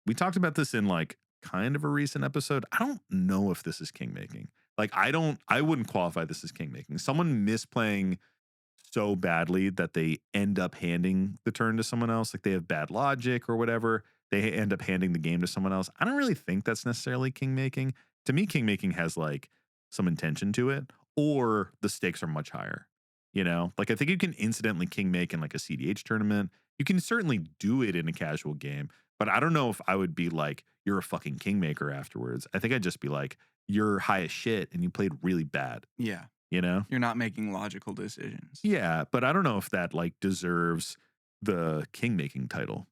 we talked about this in like kind of a recent episode. I don't know if this is Kingmaking. Like I wouldn't qualify this as Kingmaking. Someone misplaying so badly that they end up handing the turn to someone else. Like they have bad logic or whatever. They end up handing the game to someone else. I don't really think that's necessarily Kingmaking. To me, Kingmaking has like some intention to it, or the stakes are much higher. You know, like I think you can incidentally Kingmake in like a CDH tournament. You can certainly do it in a casual game, but I don't know if I would be like, you're a fucking Kingmaker afterwards. I think I'd just be like, you're high as shit and you played really bad, Yeah. you know? You're not making logical decisions. Yeah, but I don't know if that like deserves the Kingmaking title.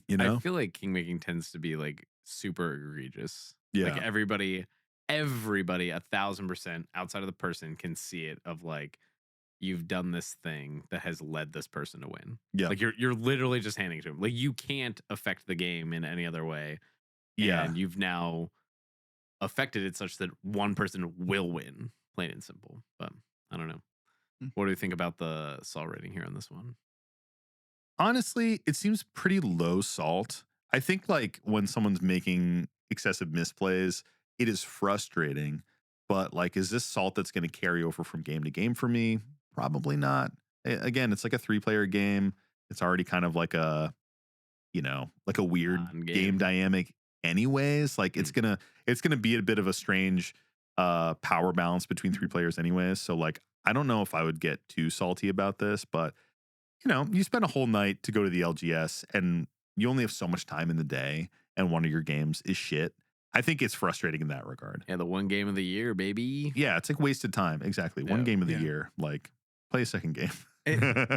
You know? I feel like Kingmaking tends to be like super egregious. Yeah. Like everybody 1,000% outside of the person can see it of like, you've done this thing that has led this person to win. Yeah. Like you're literally just handing it to him. Like you can't affect the game in any other way. Yeah. And you've now affected it such that one person will win, plain and simple. But I don't know. What do you think about the Sol rating here on this one? Honestly, it seems pretty low salt. I think like when someone's making excessive misplays, it is frustrating. But like, is this salt that's going to carry over from game to game for me? Probably not. Again, it's like a 3-player game. It's already kind of like a, you know, like a weird Non-game. game dynamic anyways. Like it's gonna be a bit of a strange power balance between 3 players anyways. So like, I don't know if I would get too salty about this, but you know, you spend a whole night to go to the LGS and you only have so much time in the day and one of your games is shit. I think it's frustrating in that regard. Yeah, the one game of the year, baby. Yeah, it's like wasted time. Exactly. One Yeah. game of the Yeah. year. Like, play a second game.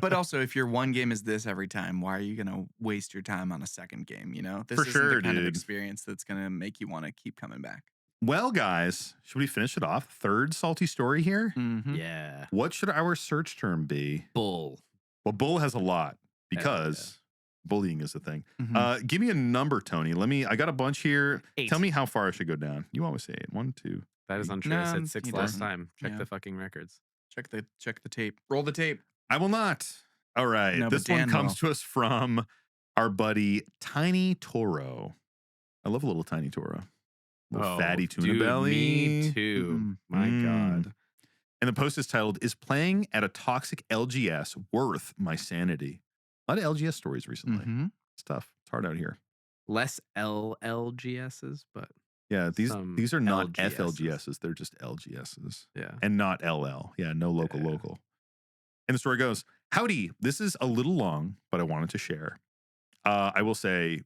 But also, if your one game is this every time, why are you going to waste your time on a second game? You know, this For isn't sure, the kind of dude. experience that's going to make you want to keep coming back. Well, guys, should we finish it off? Third salty story here. Mm-hmm. Yeah. What should our search term be? Bull. Well, bull has a lot yeah. because bullying is a thing. Mhm. Give me a number, Tony. I got a bunch here. 8. Tell me how far I should go down. You always say 8. 1, 2. That is untrue. I No, said 6 he last doesn't. time. Check Yeah. the fucking records. Check the tape. Roll the tape. I will not. All right. No, This but one Dan comes to us from our buddy Tiny Toro. I love a little Tiny Toro. Little fatty tuna dude, belly. Me too. My Mm. God. And the post is titled, "Is playing at a toxic LGS worth my sanity?" A lot of LGS stories recently. Mm-hmm. It's tough. It's hard out here. Less LLGSs, but Yeah, these Some are not LGSs. FLGSs. They're just LGSs. Yeah. And not LL. Yeah, no local Yeah. local. And the story goes, howdy, this is a little long, but I wanted to share. I will say,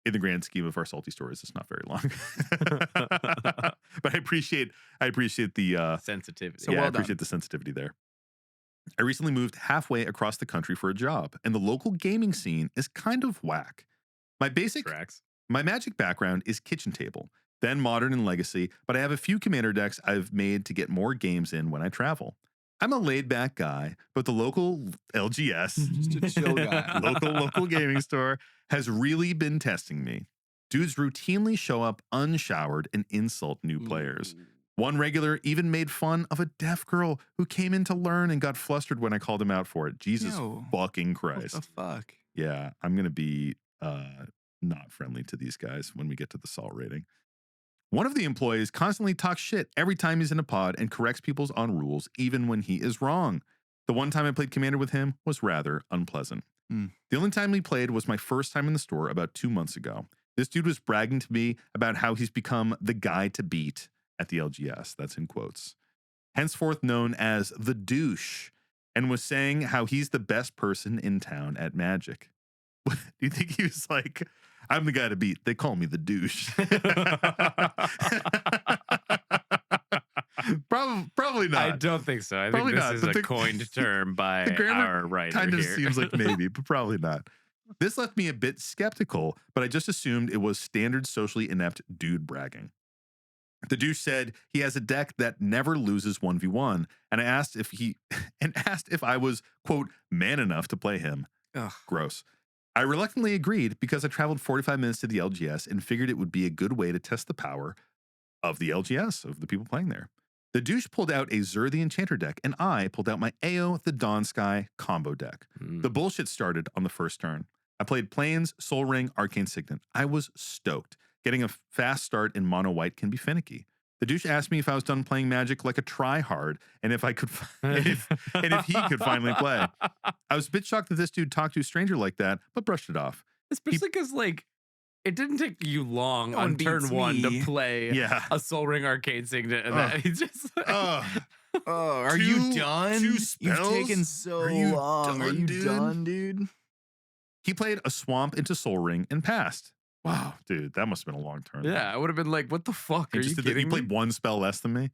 in the grand scheme of our salty stories, it's not very long. But I appreciate the Sensitivity. So yeah, well I appreciate the sensitivity there. I recently moved halfway across the country for a job, and the local gaming scene is kind of whack. My Tracks. Magic background is kitchen table, then Modern and Legacy, but I have a few commander decks I've made to get more games in when I travel. I'm a laid back guy, but the local LGS, Just a chill guy. local gaming store, has really been testing me. Dudes routinely show up unshowered and insult new players. One regular even made fun of a deaf girl who came in to learn and got flustered when I called him out for it. Jesus Yo, fucking What Christ. the fuck? Yeah, I'm going to be not friendly to these guys when we get to the salt rating. One of the employees constantly talks shit every time he's in a pod and corrects people's on rules, even when he is wrong. The one time I played Commander with him was rather unpleasant. The only time we played was my first time in the store about 2 months ago. This dude was bragging to me about how he's become the guy to beat at the LGS. That's in quotes. Henceforth known as the douche, and was saying how he's the best person in town at Magic. Do you think he was like, I'm the guy to beat? They call me the douche. Probably not. I don't think so. I Probably think not, this is but a coined term by grammar our writer kind of here. seems like maybe, but probably not. This left me a bit skeptical, but I just assumed it was standard socially inept dude bragging. The douche said he has a deck that never loses 1v1, and I asked if I was, quote, man enough to play him. Ugh. Gross. I reluctantly agreed because I traveled 45 minutes to the LGS and figured it would be a good way to test the power of the LGS, of the people playing there. The douche pulled out a Zur the Enchanter deck, and I pulled out my Ao the Dawn Sky combo deck. The bullshit started on the first turn. I played Plains, Soul Ring, Arcane Signet. I was stoked. Getting a fast start in mono white can be finicky. The douche asked me if I was done playing Magic like a try-hard and if I could, if he could finally play. I was a bit shocked that this dude talked to a stranger like that, but brushed it off. Especially because, like, it didn't take you long No on one turn beats one me. to play Yeah. a Soul Ring Arcade Signet, and then he's just like, Oh, are Two- you done? two You've spells? taken so Are you long. Are done, you dude? done, dude? He played a Swamp into Soul Ring and passed. Wow, dude, that must have been a long turn. yeah, I would have been like, what the fuck? He Are just you did that- kidding he played me? one spell less than me.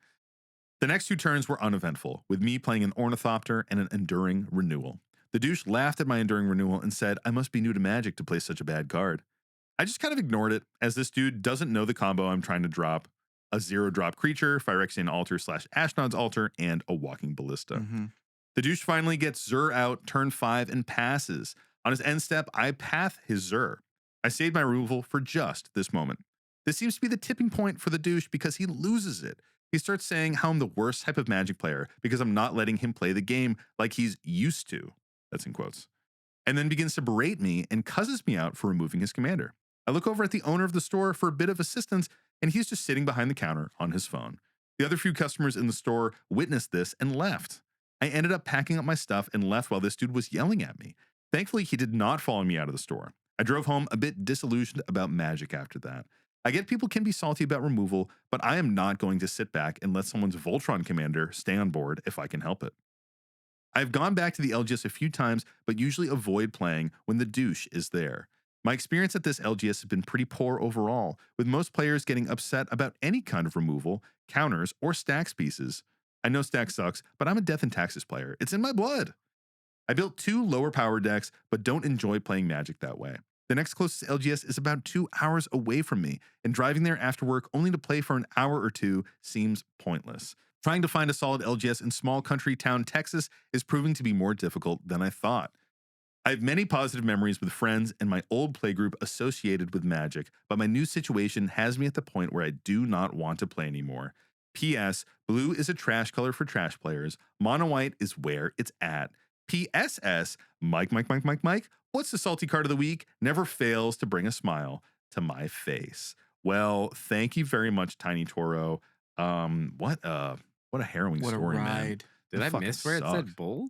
The next 2 turns were uneventful, with me playing an Ornithopter and an Enduring Renewal. The douche laughed at my Enduring Renewal and said I must be new to Magic to play such a bad card. I just kind of ignored it, as this dude doesn't know the combo I'm trying to drop: a 0-drop creature, Phyrexian Altar / Ashnod's Altar, and a Walking Ballista. The douche finally gets Zur out turn 5 and passes. On his end step, I path his Zur. I saved my removal for just this moment. This seems to be the tipping point for the douche because he loses it. He starts saying how I'm the worst type of Magic player because I'm not letting him play the game like he's used to. That's in quotes. And then begins to berate me and cusses me out for removing his commander. I look over at the owner of the store for a bit of assistance, and he's just sitting behind the counter on his phone. The other few customers in the store witnessed this and left. I ended up packing up my stuff and left while this dude was yelling at me. Thankfully, he did not follow me out of the store. I drove home a bit disillusioned about Magic after that. I get people can be salty about removal, but I am not going to sit back and let someone's Voltron commander stay on board if I can help it. I've gone back to the LGS a few times, but usually avoid playing when the douche is there. My experience at this LGS has been pretty poor overall, with most players getting upset about any kind of removal, counters, or stacks pieces. I know stack sucks, but I'm a Death and Taxes player. It's in my blood. I built 2 lower power decks, but don't enjoy playing Magic that way. The next closest LGS is about 2 hours away from me, and driving there after work only to play for an hour or 2 seems pointless. Trying to find a solid LGS in small country town Texas is proving to be more difficult than I thought. I have many positive memories with friends and my old playgroup associated with Magic, but my new situation has me at the point where I do not want to play anymore. P.S. Blue is a trash color for trash players. Mono white is where it's at. P.S.S. Mike, what's the salty card of the week? Never fails to bring a smile to my face. Well, thank you very much, Tiny Toro. What a harrowing What a story, man. ride. Did I fucking miss where it sucked. said bull?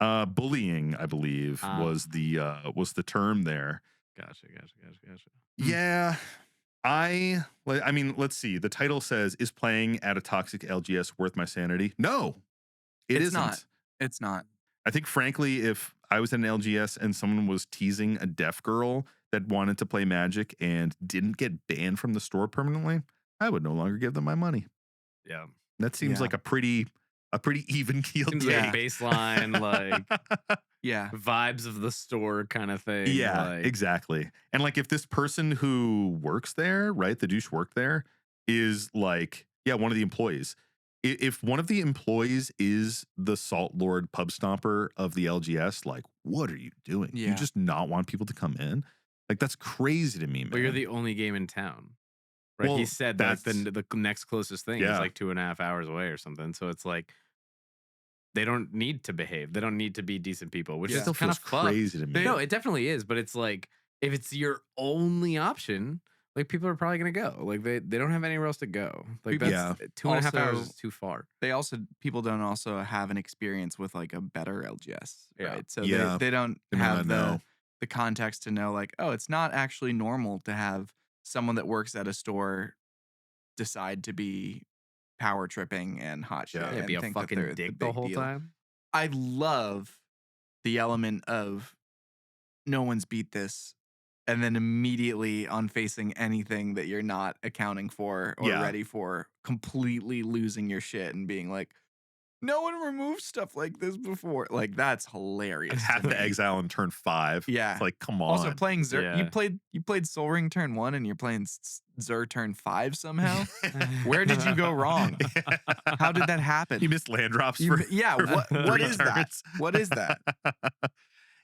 Bullying, I believe, was the term there. Gotcha. Yeah, I mean, let's see. The title says, "Is playing at a toxic LGS worth my sanity?" No, It's isn't. not. It's not. I think, frankly, if I was at an LGS and someone was teasing a deaf girl that wanted to play Magic and didn't get banned from the store permanently, I would no longer give them my money. Yeah. That seems Yeah. like a pretty even keeled Seems take. like baseline, like Yeah. vibes of the store kind of thing. Yeah, like, exactly. And like if this person who works there, right, the douche worked there, is like, yeah, one of the employees. If one of the employees is the Salt Lord pub stomper of the LGS, like, what are you doing? You Yeah. just not want people to come in? Like, that's crazy to me, man. But you're the only game in town. Right. Well, He said that that's- the next closest thing Yeah. is like 2.5 hours away or something. So it's like they don't need to behave. They don't need to be decent people, which it is still kind feels of crazy to me. No, it definitely is. But it's like if it's your only option, like people are probably gonna go. Like they don't have anywhere else to go. Like People- that's 2.5 hours Also- is too far. People don't also have an experience with like a better LGS, Yeah. right? So Yeah. they don't They may have not know. the context to know like, oh, it's not actually normal to have someone that works at a store decide to be power tripping and hot shit. Yeah. and Be a think that fucking they're the dick the big whole deal. time. I love the element of no one's beat this, and then immediately on facing anything that you're not accounting for or Yeah. ready for, completely losing your shit and being like, no one removed stuff like this before. Like that's hilarious. And to have to me. exile in turn 5. Yeah. It's like, come on. Also playing Zur, Yeah. you played Soul Ring turn 1 and you're playing Zur turn 5 somehow. Where did you go wrong? How did that happen? You missed land drops You- for yeah, for what 3 is that? turns. What is that?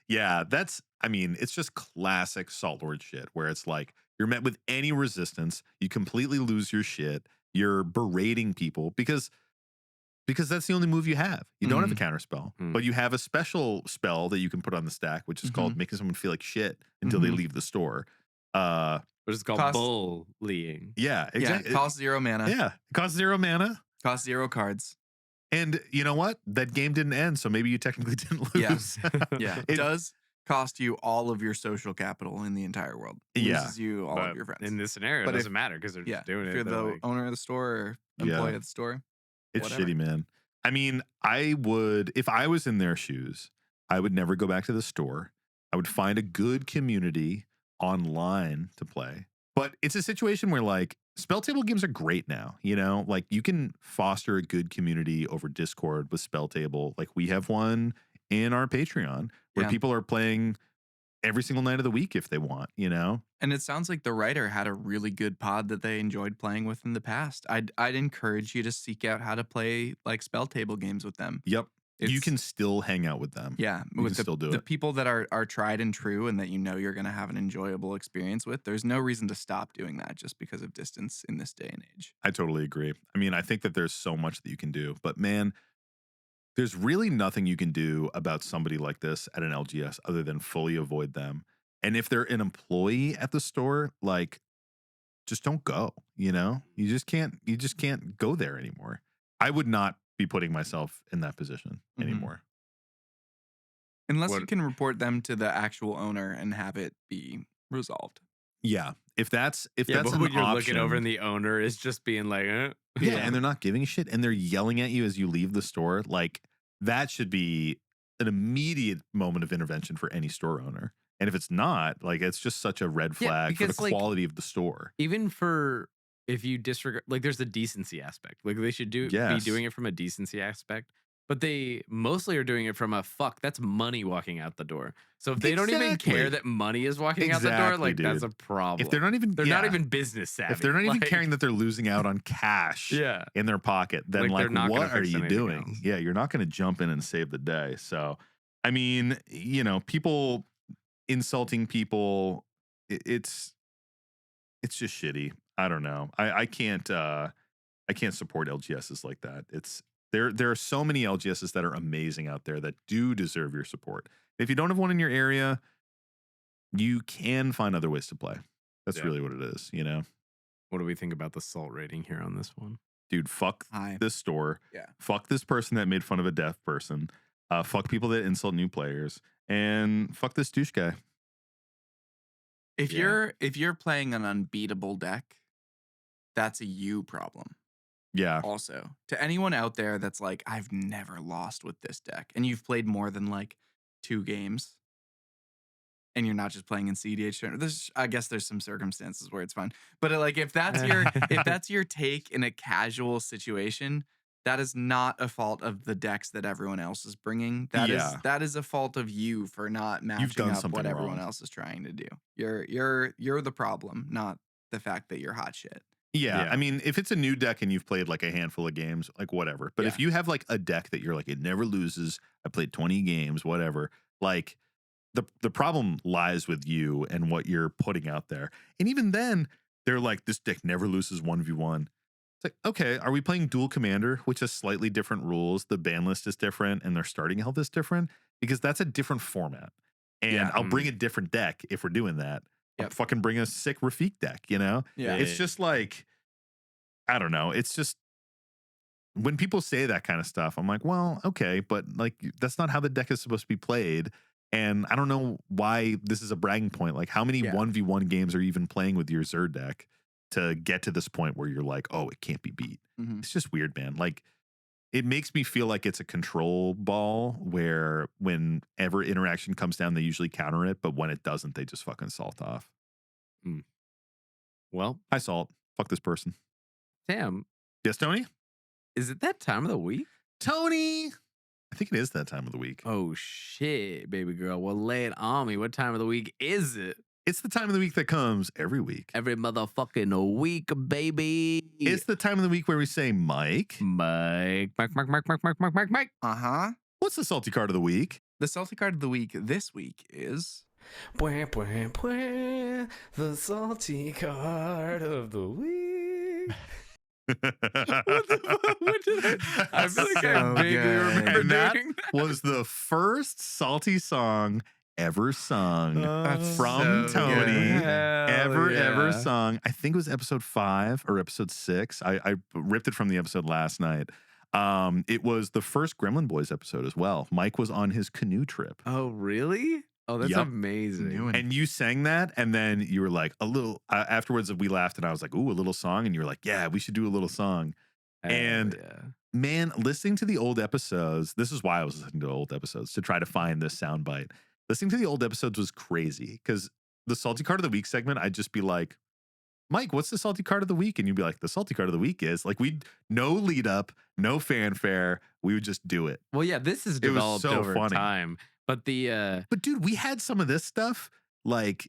Yeah, it's just classic Salt Lord shit where it's like you're met with any resistance, you completely lose your shit, you're berating people because that's the only move you have. You don't have a counter spell, Mm. but you have a special spell that you can put on the stack, which is called making someone feel like shit until they Mhm. leave the store. Which is called Cost- bullying. Yeah, Yeah, exactly. cost 0 mana. Yeah, it costs 0 mana. Cost 0 cards. And you know what? That game didn't end, so maybe you technically didn't Yeah. lose. Yeah, It- it does cost you all of your social capital in the entire world. It Yeah. loses you all But of your friends. in this scenario, But it if- doesn't matter because they're yeah, just doing if it. you're They're the like, owner of the store or Yeah. employee at the store. It's Whatever. shitty, man. I mean, if I was in their shoes, I would never go back to the store. I would find a good community online to play. But it's a situation where like spell table games are great now, you know? Like you can foster a good community over Discord with spell table. Like we have one in our Patreon where Yeah. people are playing every single night of the week if they want, you know? And it sounds like the writer had a really good pod that they enjoyed playing with in the past. I'd encourage you to seek out how to play like spell table games with them. Yep. You It's- can still hang out with them. Yeah, You with can still do the it. people that are tried and true and that you know you're going to have an enjoyable experience with. There's no reason to stop doing that just because of distance in this day and age. I totally agree. I mean, I think that there's so much that you can do, but man, there's really nothing you can do about somebody like this at an LGS other than fully avoid them. And if they're an employee at the store, like just don't go, you know? You just can't go there anymore. I would not be putting myself in that position Mhm. anymore. Unless you What- can report them to the actual owner and have it be resolved. Yeah. If that's yeah, that's but an when you're option, looking over and the owner is just being like, yeah, and they're not giving a shit and they're yelling at you as you leave the store, like that should be an immediate moment of intervention for any store owner. And if it's not, like it's just such a red Yeah, flag for because, the like, quality of the store. even for if you disregard, like there's the decency aspect. Like they should be Yes. doing it from a decency aspect. But they mostly are doing it from a fuck, that's money walking out the door. So if they don't even Exactly. care that money is walking out the door, Exactly, like that's a dude. problem. If they're not even not yeah, even business savvy. if they're not even like, caring that they're losing out on cash yeah. in their pocket, then Like, they're like not gonna what are fix you anything doing? else. Yeah, you're not going to jump in and save the day. So, I mean, you know, people insulting people, it's just shitty. I don't know. I can't support LGSs like that. It's there are so many LGSs that are amazing out there that do deserve your support. If you don't have one in your area, you can find other ways to play. That's Yeah. really what it is, you know? What do we think about the salt rating here on this one? Dude, fuck Hi. this store. Yeah. Fuck this person that made fun of a deaf person. Fuck people that insult new players. And fuck this douche guy. If Yeah. you're playing an unbeatable deck, that's a you problem. Yeah. Also, to anyone out there that's like, I've never lost with this deck, and you've played more than like 2 games, and you're not just playing in CDH, I guess there's some circumstances where it's fun. But like, if that's your take in a casual situation, that is not a fault of the decks that everyone else is bringing. That is a fault of you for not matching done up what something everyone wrong. else is trying to do. You're the problem, not the fact that you're hot shit. Yeah, Yeah. I mean, if it's a new deck and you've played like a handful of games, like whatever. But if Yeah. you have like a deck that you're like, it never loses, I played 20 games, whatever, like the problem lies with you and what you're putting out there. And even then, they're like, this deck never loses 1v1. It's like, okay, are we playing dual commander, which has slightly different rules? The ban list is different and their starting health is different because that's a different format. And Yeah. I'll bring a different deck if we're doing that. I'll Yep. fucking bring a sick Rafik deck, you know? Yeah. It's just like, I don't know. It's just when people say that kind of stuff, I'm like, well, okay, but like that's not how the deck is supposed to be played. And I don't know why this is a bragging point. Like, how many Yeah. 1v1 games are you even playing with your Zerd deck to get to this point where you're like, oh, it can't be beat? Mhm. It's just weird, man. Like, it makes me feel like it's a control ball where whenever interaction comes down, they usually counter it. But when it doesn't, they just fucking salt off. Well, Hi, Salt. Fuck this person. Sam, Yes, Tony? is it that time of the week? Tony! I think it is that time of the week. Oh shit, baby girl. Well, lay it on me. What time of the week is it? It's the time of the week that comes every week. Every motherfucking week, baby. It's the time of the week where we say, Mike, Mike. Uh-huh. what's the salty card of the week? The salty card of the week this week is The salty card of the week. What did I feel like I So vaguely good. remember And that doing was the first salty song ever sung That's from so Tony. good. Ever sung. I think it was episode 5 or episode 6. I ripped it from the episode last night. It was the first Gremlin Boys episode as well. Mike was on his canoe trip. Oh, really? Oh, that's Yup. amazing. New And you sang that, and then you were like, a little, afterwards we laughed, and I was like, ooh, a little song. And you were like, yeah, we should do a little song. And- yeah. Man, listening to the old episodes, this is why I was listening to old episodes, to try to find this soundbite. Listening to the old episodes was crazy, because the salty card of the week segment, I'd just be like, Mike, what's the salty card of the week? And you'd be like, the salty card of the week is, like, we'd no lead up, no fanfare. We would just do it. Well, yeah, this is was developed so over funny. time. But the But dude, we had some of this stuff like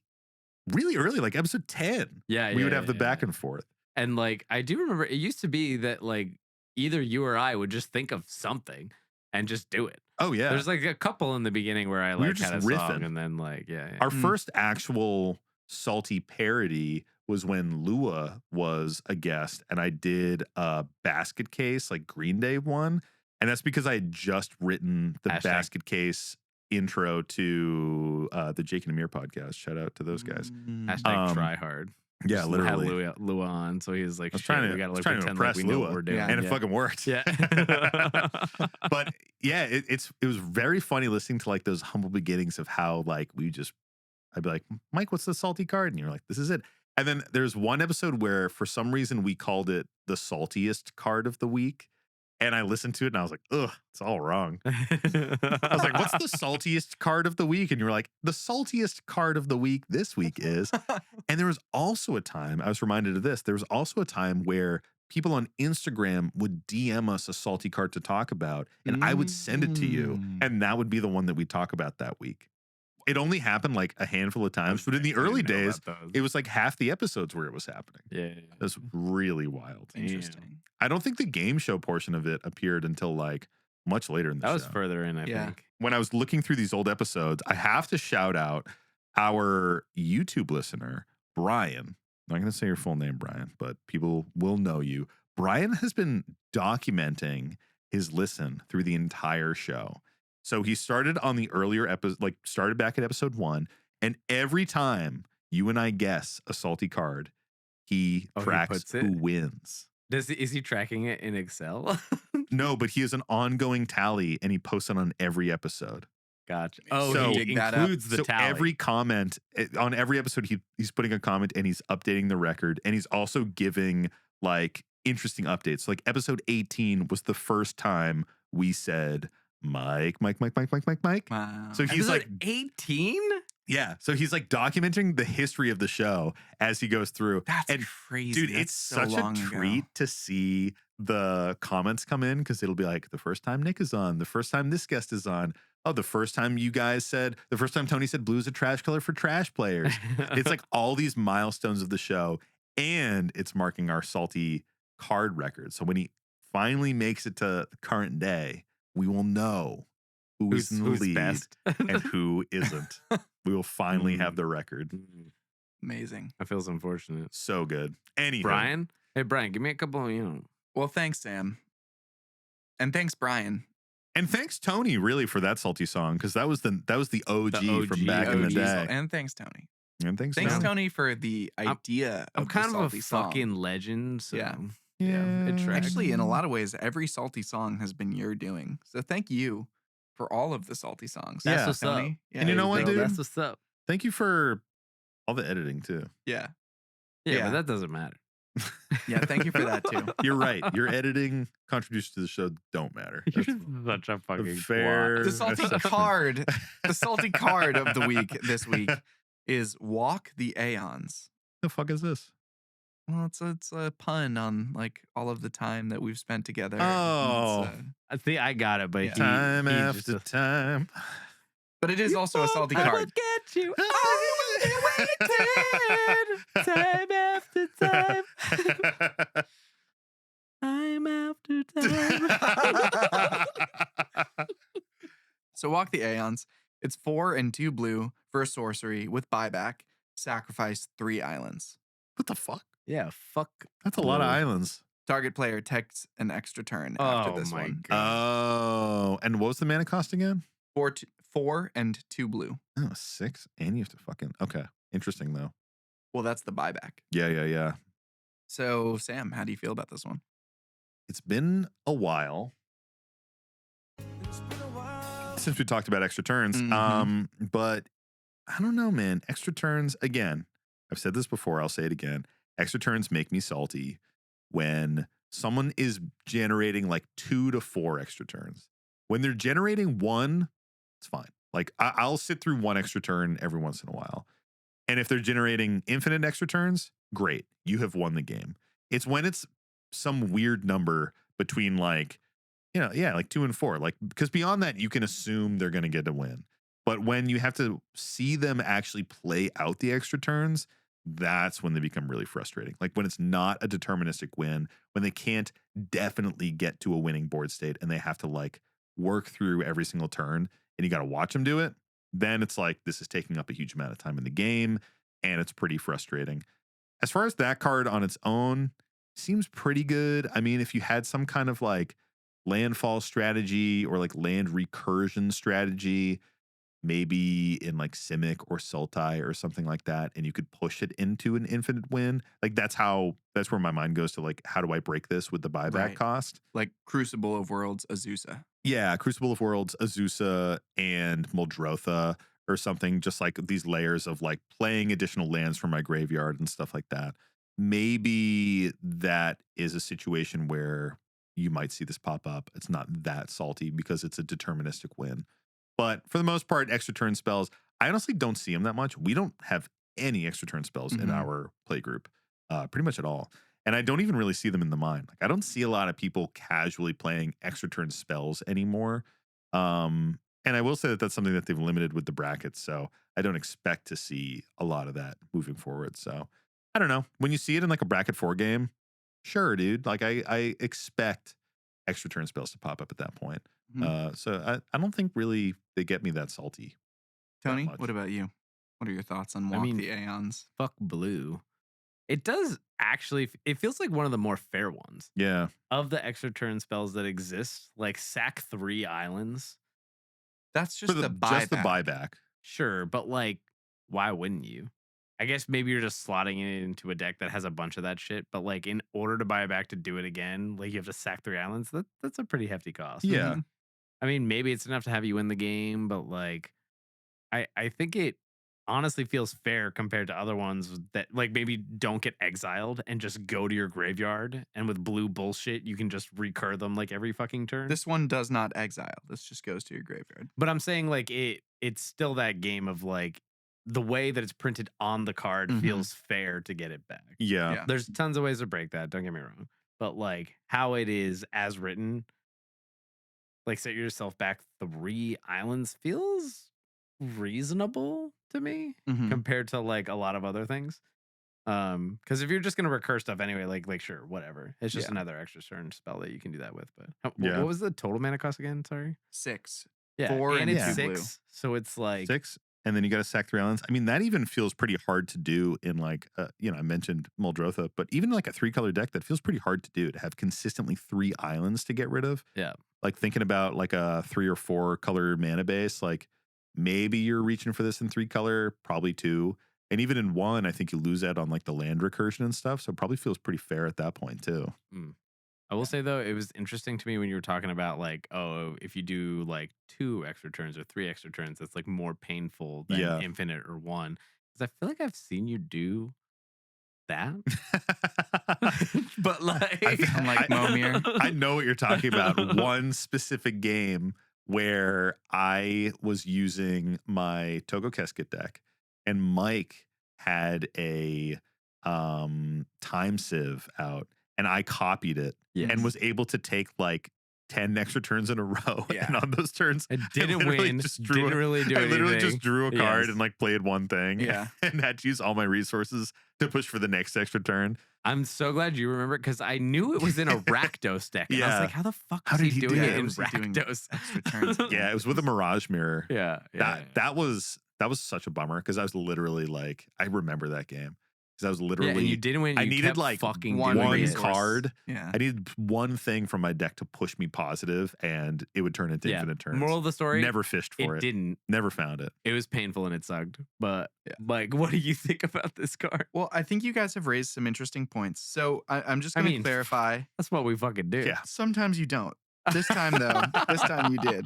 really early, like episode 10. We would have the back and forth. And like I do remember it used to be that like either you or I would just think of something and just do it. Oh yeah. There's like a couple in the beginning where I We were like just had a riffing. song and then like yeah. Our first actual salty parody was when Lua was a guest and I did a basket case, like Green Day one. And that's because I had just written the Hashtag. basket case intro to the Jake and Amir podcast. Shout out to those guys. Hashtag try hard. Yeah, Just literally. had Lua on, so he was like, I was "Shit, trying to- we gotta I was like trying to pretend like impress we know Lua. what we're doing." Yeah. And it fucking worked. Yeah. But yeah, it was very funny listening to like those humble beginnings of how like I'd be like, Mike, what's the salty card? And you're like, this is it. And then there's one episode where for some reason we called it the saltiest card of the week. And I listened to it and I was like, ugh, it's all wrong. I was like, what's the saltiest card of the week? And you were like, the saltiest card of the week this week is. And there was also a time, I was reminded of this, there was also a time where people on Instagram would DM us a salty card to talk about, and I would send it to you, and that would be the one that we talk about that week. It only happened like a handful of times, but in the early days, it was like half the episodes where it was happening. yeah. It was really wild. Interesting. I don't think the game show portion of it appeared until like much later in the That show. was further in, I Yeah. think. When I was looking through these old episodes, I have to shout out our YouTube listener, Brian. I'm not going to say your full name, Brian, but people will know you. Brian has been documenting his listen through the entire show. So he started on the earlier episode, like started back at episode 1. And every time you and I guess a salty card, he Oh, he tracks puts it? who wins. Is he tracking it in Excel? No, but he has an ongoing tally and he posts it on every episode. Gotcha. Oh, So- he Dig that up. includes the so tally. every comment on every episode, he's putting a comment and he's updating the record, and he's also giving like interesting updates. Like episode 18 was the first time we said Mike. Wow. So he's like, 18? yeah. So he's like documenting the history of the show as he goes through. That's and crazy. dude, That's it's so such a long ago. treat to see the comments come in, because it'll be like the first time Nick is on, the first time this guest is on. Oh, the first time Tony said blue is a trash color for trash players. It's like all these milestones of the show, and it's marking our salty card record. So when he finally makes it to the current day, we will know who's in the lead best. and who isn't. We will finally have the record. Amazing. I feel so unfortunate. So good. Anywho, Brian? Hey, Brian, give me a couple, Well, thanks, Sam. And thanks, Brian. and thanks Tony really for that salty song, because that was the OG, from back in the OG day. And thanks, Tony. And thanks Thanks, Tony. Tony, for the idea I'm of the kind of a salty song. fucking legend. So Yeah. it tracks. Actually, in a lot of ways, every salty song has been your doing. So thank you for all of the salty songs. That's Yeah. what's up. Tony. Yeah, And you know what, dude? That's what's up. Thank you for all the editing too. Yeah. Yeah, Yeah. but that doesn't matter. Yeah, thank you for that too. You're right. Your editing contributions to the show don't matter. You're That's such a fucking fair- The salty card, the salty card of the week this week is Walk the Aeons. the fuck is this? Well, it's a pun on like all of the time that we've spent together. and Oh. it's, I think I got it, but Yeah. Time he after just, time. but it is also a salty card. get you. Time after time. Time after time. So Walk the Aeons. It's 4 and 2 blue for a sorcery with buyback. Sacrifice 3 islands. What the fuck? Yeah, fuck. That's a lot of Blue. islands. Target player takes an extra turn after Oh this my one. God. Oh, and what was the mana cost again? 4 and 2 blue. Oh, 6. And you have to fucking okay. Interesting though. Well, that's the buyback. Yeah. So, Sam, how do you feel about this one? It's been a while since we talked about extra turns. Mhm. But I don't know, man. Extra turns, again, I've said this before, I'll say it again. Extra turns make me salty when someone is generating like 2 to 4 extra turns. When they're generating 1, it's fine. Like I'll sit through 1 extra turn every once in a while. And if they're generating infinite extra turns, great. You have won the game. It's when it's some weird number between like, like 2 and 4. Like, because beyond that, you can assume they're going to get a win. But when you have to see them actually play out the extra turns, that's when they become really frustrating. Like when it's not a deterministic win, when they can't definitely get to a winning board state and they have to like work through every single turn and you got to watch them do it, then it's like this is taking up a huge amount of time in the game and it's pretty frustrating. As far as that card on its own, seems pretty good. I mean, if you had some kind of like landfall strategy or like land recursion strategy, maybe in like Simic or Sultai or something like that, and you could push it into an infinite win. Like that's where my mind goes to like, how do I break this with the buyback Right. cost? Like Crucible of Worlds, Azusa. Yeah, Crucible of Worlds, Azusa, and Muldrotha or something, just like these layers of like playing additional lands from my graveyard and stuff like that. Maybe that is a situation where you might see this pop up. It's not that salty because it's a deterministic win. But for the most part, extra turn spells, I honestly don't see them that much. We don't have any extra turn spells in Mhm. our play group, pretty much at all. And I don't even really see them in the mine. Like I don't see a lot of people casually playing extra turn spells anymore. And I will say that that's something that they've limited with the brackets. So I don't expect to see a lot of that moving forward. So I don't know. When you see it in like a bracket 4 game, sure, dude. Like I expect extra turn spells to pop up at that point. So I don't think really they get me that salty. Tony, much. what about you? What are your thoughts on I Walk mean, the Aeons? Fuck blue. It does actually, it feels like one of the more fair ones Yeah. of the extra turn spells that exist. Like sack 3 islands. That's just For the buyback. just the buyback. Sure, but like, why wouldn't you? I guess maybe you're just slotting it into a deck that has a bunch of that shit. But like, in order to buy back to do it again, like you have to sack 3 islands. That's a pretty hefty cost. Yeah. Mhm. I mean, maybe it's enough to have you win the game, but like, I think it honestly feels fair compared to other ones that like maybe don't get exiled and just go to your graveyard. And with blue bullshit, you can just recur them like every fucking turn. This one does not exile. This just goes to your graveyard. But I'm saying like it's still that game of like the way that it's printed on the card Mhm. feels fair to get it back. Yeah. Yeah. There's tons of ways to break that, don't get me wrong. But like how it is as written, like set yourself back 3 islands feels reasonable to me Mhm. compared to like a lot of other things. Because if you're just gonna recur stuff anyway, like sure, whatever. It's just Yeah. another extra turn spell that you can do that with. But Yeah. what was the total mana cost again? Sorry. 6. Yeah, 4 and and it's 2 blue. 6, so it's like 6, and then you got to sack 3 islands. I mean, that even feels pretty hard to do in like, I mentioned Muldrotha, but even like a 3-color deck, that feels pretty hard to do, to have consistently 3 islands to get rid of. Yeah. Like thinking about like a 3 or 4 color mana base, like maybe you're reaching for this in 3 color, probably 2. And even in 1, I think you lose out on like the land recursion and stuff. So it probably feels pretty fair at that point too. I will say though, it was interesting to me when you were talking about like, oh, if you do like 2 extra turns or 3 extra turns, that's like more painful than Yeah. infinite or 1. Because I feel like I've seen you do that. But like, Unlike Momir. I know what you're talking about. One specific game where I was using my Togo Kesket deck, and Mike had a time sieve out, and I copied it and was able to take like 10 extra turns in a row. Yeah. And on those turns, I didn't literally win. just drew Didn't really do I literally anything. just drew a card Yes. and like played one thing. Yeah. And had to use all my resources to push for the next extra turn. I'm so glad you remember it because I knew it was in a Rakdos deck. And I was Yeah. like, how the fuck How is did he he doing do it that? in Was he doing Rakdos? extra turns? Yeah, it was with a Mirage Mirror. Yeah. That was such a bummer because I was literally like, I remember that game because I was Yeah, literally and you didn't win. I You needed kept like fucking one doing one it. resource. card. Yeah. I needed one thing from my deck to push me positive, and it would turn into Yeah. infinite turns. Moral of the story: Never fished for it. didn't. Never found it. It was painful and it sucked. But Yeah. like, what do you think about this card? Well, I think you guys have raised some interesting points. So I'm just I going to mean, clarify. That's what we fucking do. Yeah. Sometimes you don't. This time, though, this time you did.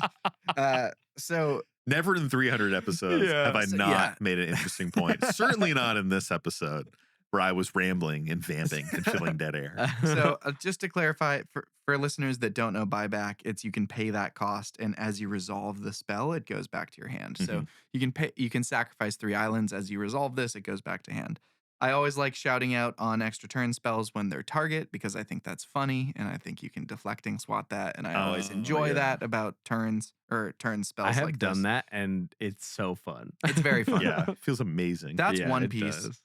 So Never in 300 episodes Yeah. have I So, not yeah. made an interesting point. Certainly not in this episode where I was rambling and vamping and filling dead air. So just to clarify, for listeners that don't know buyback, it's you can pay that cost, and as you resolve the spell, it goes back to your hand. So you can sacrifice 3 islands as you resolve this, it goes back to hand. I always like shouting out on extra turn spells when they're target because I think that's funny, and I think you can deflecting swat that, and I always Oh, enjoy yeah. that about turns or turn spells. I have like done this. that, and it's so fun. It's very fun. Yeah, it feels amazing. That's Yeah, One it Piece. does.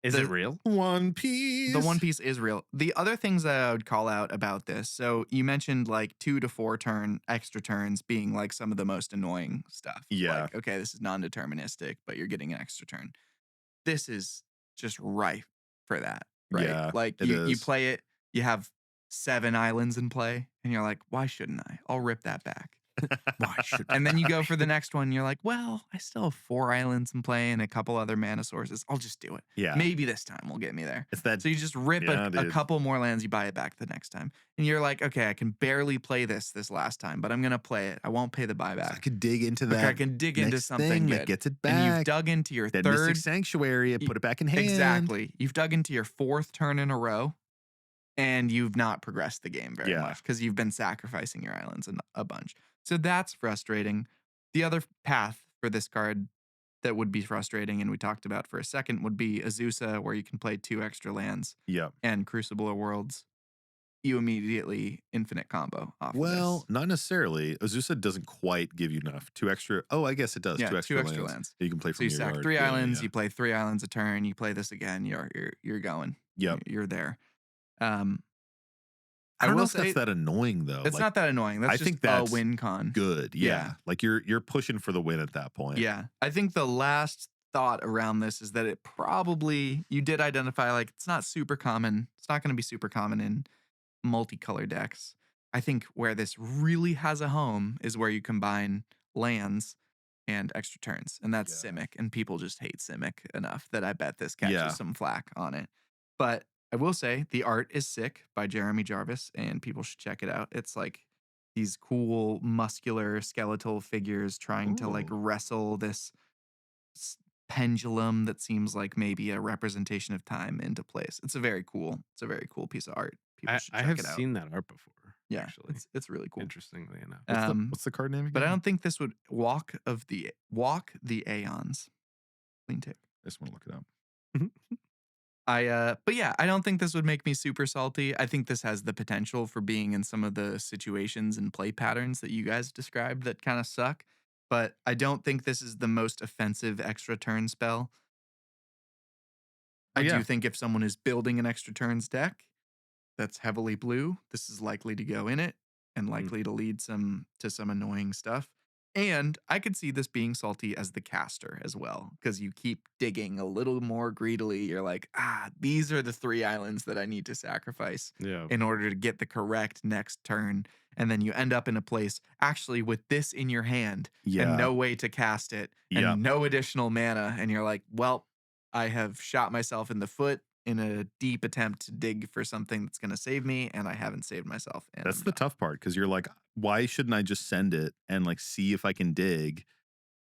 Is The- it real? One Piece. The One Piece is real. The other things that I would call out about this, so you mentioned like 2 to 4 turn extra turns being like some of the most annoying stuff. Yeah. Like, okay, this is non-deterministic, but you're getting an extra turn. This is just rife for that, right? Yeah, Like it you is. play it, you have 7 islands in play, and you're like, why shouldn't I? I'll rip that back. Why should? And then you go for the next one, you're like, well, I still have 4 islands in play and a couple other mana sources. I'll just do it. Yeah. Maybe this time will get me there. It's that So you just rip Yeah, a dude. couple more lands, you buy it back the next time. And you're like, okay, I can barely play this last time, but I'm going to play it. I won't pay the buyback. I could dig into Okay, that. I can dig into next something thing good. that gets it And you've back. dug into your That third. Mystic Sanctuary and y- put it back in hand. Exactly. You've dug into your 4th turn in a row, and you've not progressed the game very Yeah. much because you've been sacrificing your islands a bunch. So that's frustrating. The other path for this card that would be frustrating, and we talked about for a second, would be Azusa, where you can play 2 extra lands, Yep. and Crucible of Worlds. You immediately infinite combo off Well, of this. not necessarily. Azusa doesn't quite give you enough. 2 extra. Oh, I guess it does. Yeah, 2 extra, 2 extra lands. lands. that you can play So from you your sack yard. 3 Yeah, islands, yeah. you play 3 islands a turn, you play this again, you're going. Yep. You're there. I don't know will if that's say that annoying though. it's Like, not that annoying. That's I just think that's a win con. good. Yeah. Yeah. Like you're pushing for the win at that point. Yeah. I think the last thought around this is that it probably, you did identify like it's not super common. It's not going to be super common in multicolor decks. I think where this really has a home is where you combine lands and extra turns. And that's Yeah. Simic. And people just hate Simic enough that I bet this catches Yeah. some flack on it. But I will say the art is sick by Jeremy Jarvis, and people should check it out. It's like these cool muscular skeletal figures trying to like Ooh. wrestle this pendulum that seems like maybe a representation of time into place. It's a very cool piece of art. People should I check have it out. seen that art before. Yeah, actually, it's really cool. interestingly enough. What's the card name again? But I don't think this would walk the Aeons. Clean take. I just want to look it up. But yeah, I don't think this would make me super salty. I think this has the potential for being in some of the situations and play patterns that you guys described that kind of suck. But I don't think this is the most offensive extra turn spell. I do think if someone is building an extra turns deck that's heavily blue, this is likely to go in it and likely to lead to some annoying stuff. And I could see this being salty as the caster as well, because you keep digging a little more greedily. You're like, these are the 3 islands that I need to sacrifice Yeah. in order to get the correct next turn. And then you end up in a place actually with this in your hand and no way to cast it and no additional mana. And you're like, well, I have shot myself in the foot in a deep attempt to dig for something that's going to save me, and I haven't saved myself. And That's the tough part, because you're like, why shouldn't I just send it and like see if I can dig?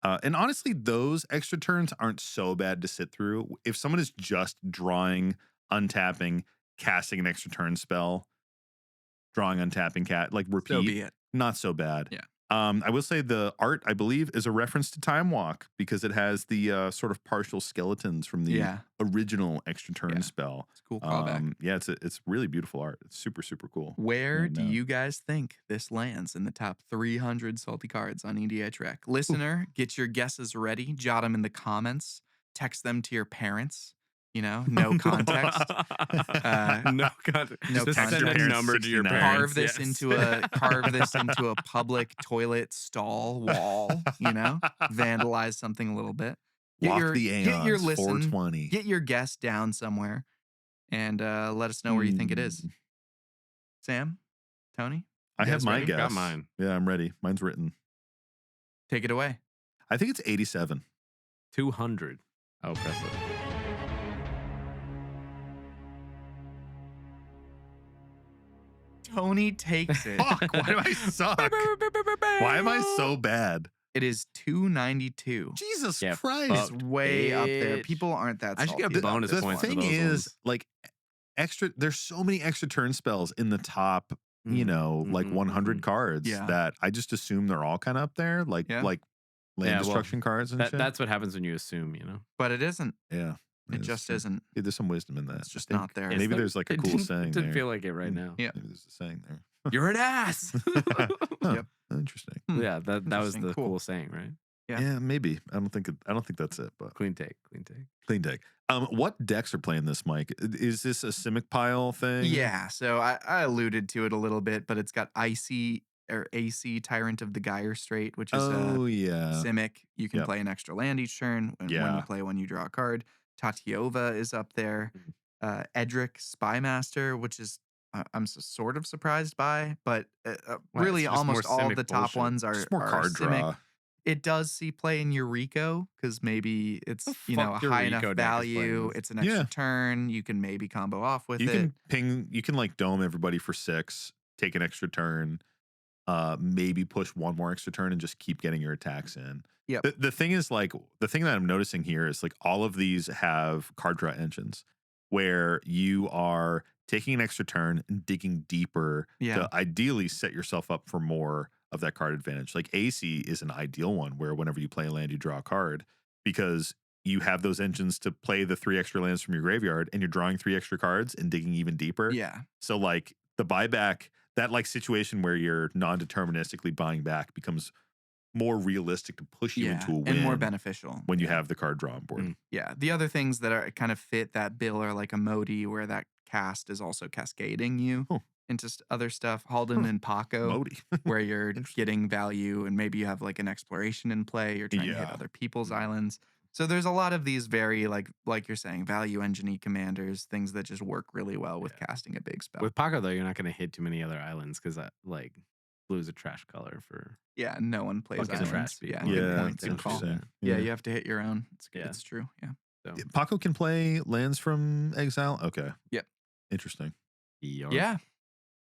And honestly, those extra turns aren't so bad to sit through. If someone is just drawing, untapping, casting an extra turn spell, drawing, untapping, like repeat, So be it. not so bad. Yeah. I will say the art, I believe, is a reference to Time Walk, because it has the sort of partial skeletons from the original extra turn spell. It's a cool callback. Yeah, it's really beautiful art. It's super, super cool. Where do you guys think this lands in the top 300 salty cards on EDHREC? Listener, get your guesses ready. Jot them in the comments. Text them to your parents. You know, no context. No context. No Just context. send a number to your parents. Carve this into a public toilet stall wall. You know, vandalize something a little bit. Get your listen. 420. Get your guess down somewhere, and let us know where you think it is. Sam, Tony, I have my ready? guess. Got mine. Yeah, I'm ready. Mine's written. Take it away. I think it's 87. 200. I'll press it. Tony takes it. Fuck, why do I suck? Why am I so bad? It is 292. Jesus Yeah, Christ. It's way up there. bitch. People aren't that I should salty. get a bonus The points for thing those is, ones. like, there's so many extra turn spells in the top, you know, like 100 cards Yeah. that I just assume they're all kind of up there, like Yeah. land Yeah, well, destruction cards and shit. That's what happens when you assume, you know? But it isn't. Yeah. It It's just true. isn't. Yeah, there's some wisdom in that. It's just I think not there. Maybe there's like a It cool didn't- saying It didn't there. feel like it right now. Yeah. Maybe there's a saying there. You're an ass. Huh, Yep. Interesting. Yeah, that was Interesting. the Cool. cool saying, right? Yeah. Yeah, maybe. I don't think that's it, but Clean take, clean take. clean take. What decks are playing this, Mike? Is this a Simic pile thing? Yeah. So I alluded to it a little bit, but it's got AC Tyrant of the Gyre Strait, which is Oh yeah. Simic. You can Yep. play an extra land each turn. When Yeah. you play one, you draw a card. Tatiova is up there. EDHREC Spymaster, which is I'm sort of surprised by, but really it's just almost more all of Simic the top bullshit. ones are Just more are card Simic. draw. It does see play in Eureka because maybe it's The a fuck high enough Eureka deck is playing value. this? It's an extra Yeah. turn. You can maybe combo off with You it. can ping. You can like dome everybody for 6, take an extra turn, maybe push one more extra turn, and just keep getting your attacks in. Yep. The thing is, like, the thing that I'm noticing here is like all of these have card draw engines where you are taking an extra turn and digging deeper Yeah. to ideally set yourself up for more of that card advantage. Like AC is an ideal one where whenever you play a land, you draw a card because you have those engines to play the 3 extra lands from your graveyard and you're drawing 3 extra cards and digging even deeper. Yeah. So like the buyback, that like situation where you're non-deterministically buying back becomes more realistic to push you into a win and more beneficial when you have the card draw on board. Yeah. The other things that are kind of fit that bill are like a Modi, where that cast is also cascading you Oh. into other stuff. Halden and Paco, Modi. where you're Interesting. getting value and maybe you have like an exploration in play. You're trying to hit Yeah. other people's islands. So there's a lot of these very like you're saying, value engine commanders, things that just work really well with casting a big spell. With Paco, though, you're not going to hit too many other islands because like blue is a trash color for. Yeah, no one plays Fucking islands. trash people. Yeah, Yeah, good point. it's Good call. interesting. Yeah, you have to hit your own. Yeah. It's true. Yeah. So. Paco can play lands from exile. Okay. Yep. Interesting. Yarp. Yeah.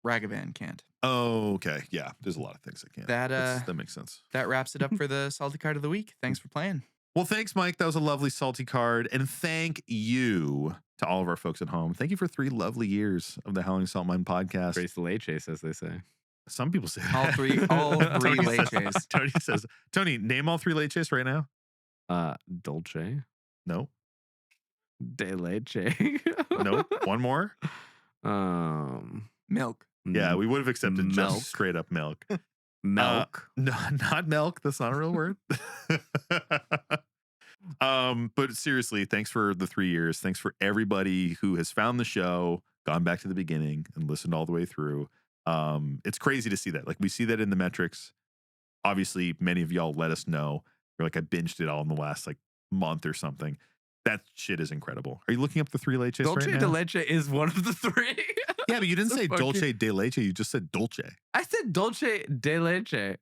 Ragavan can't. Oh, okay. Yeah, there's a lot of things I can't. That makes sense. That wraps it up for the salty card of the week. Thanks for playing. Well, thanks, Mike. That was a lovely salty card. And thank you to all of our folks at home. Thank you for 3 lovely years of the Howling Salt Mine podcast. Trace the leche, as they say. Some people say All that. three Tony says- leches. Tony says, Tony, name all 3 leches right now. Dolce. No. De leche. No. One more. Milk. Yeah, we would have accepted Milk. just straight up milk. Milk. No, not milk. That's not a real word. But seriously, thanks for the 3 years. Thanks for everybody who has found the show, gone back to the beginning, and listened all the way through. It's crazy to see that. Like, we see that in the metrics. Obviously, many of y'all let us know. You're like, I binged it all in the last like month or something. That shit is incredible. Are you looking up the 3 leches Dolce right de now? leche is one of the 3. Yeah, but you didn't So say fucking- dolce de leche. You just said dolce. I said Dolce de leche.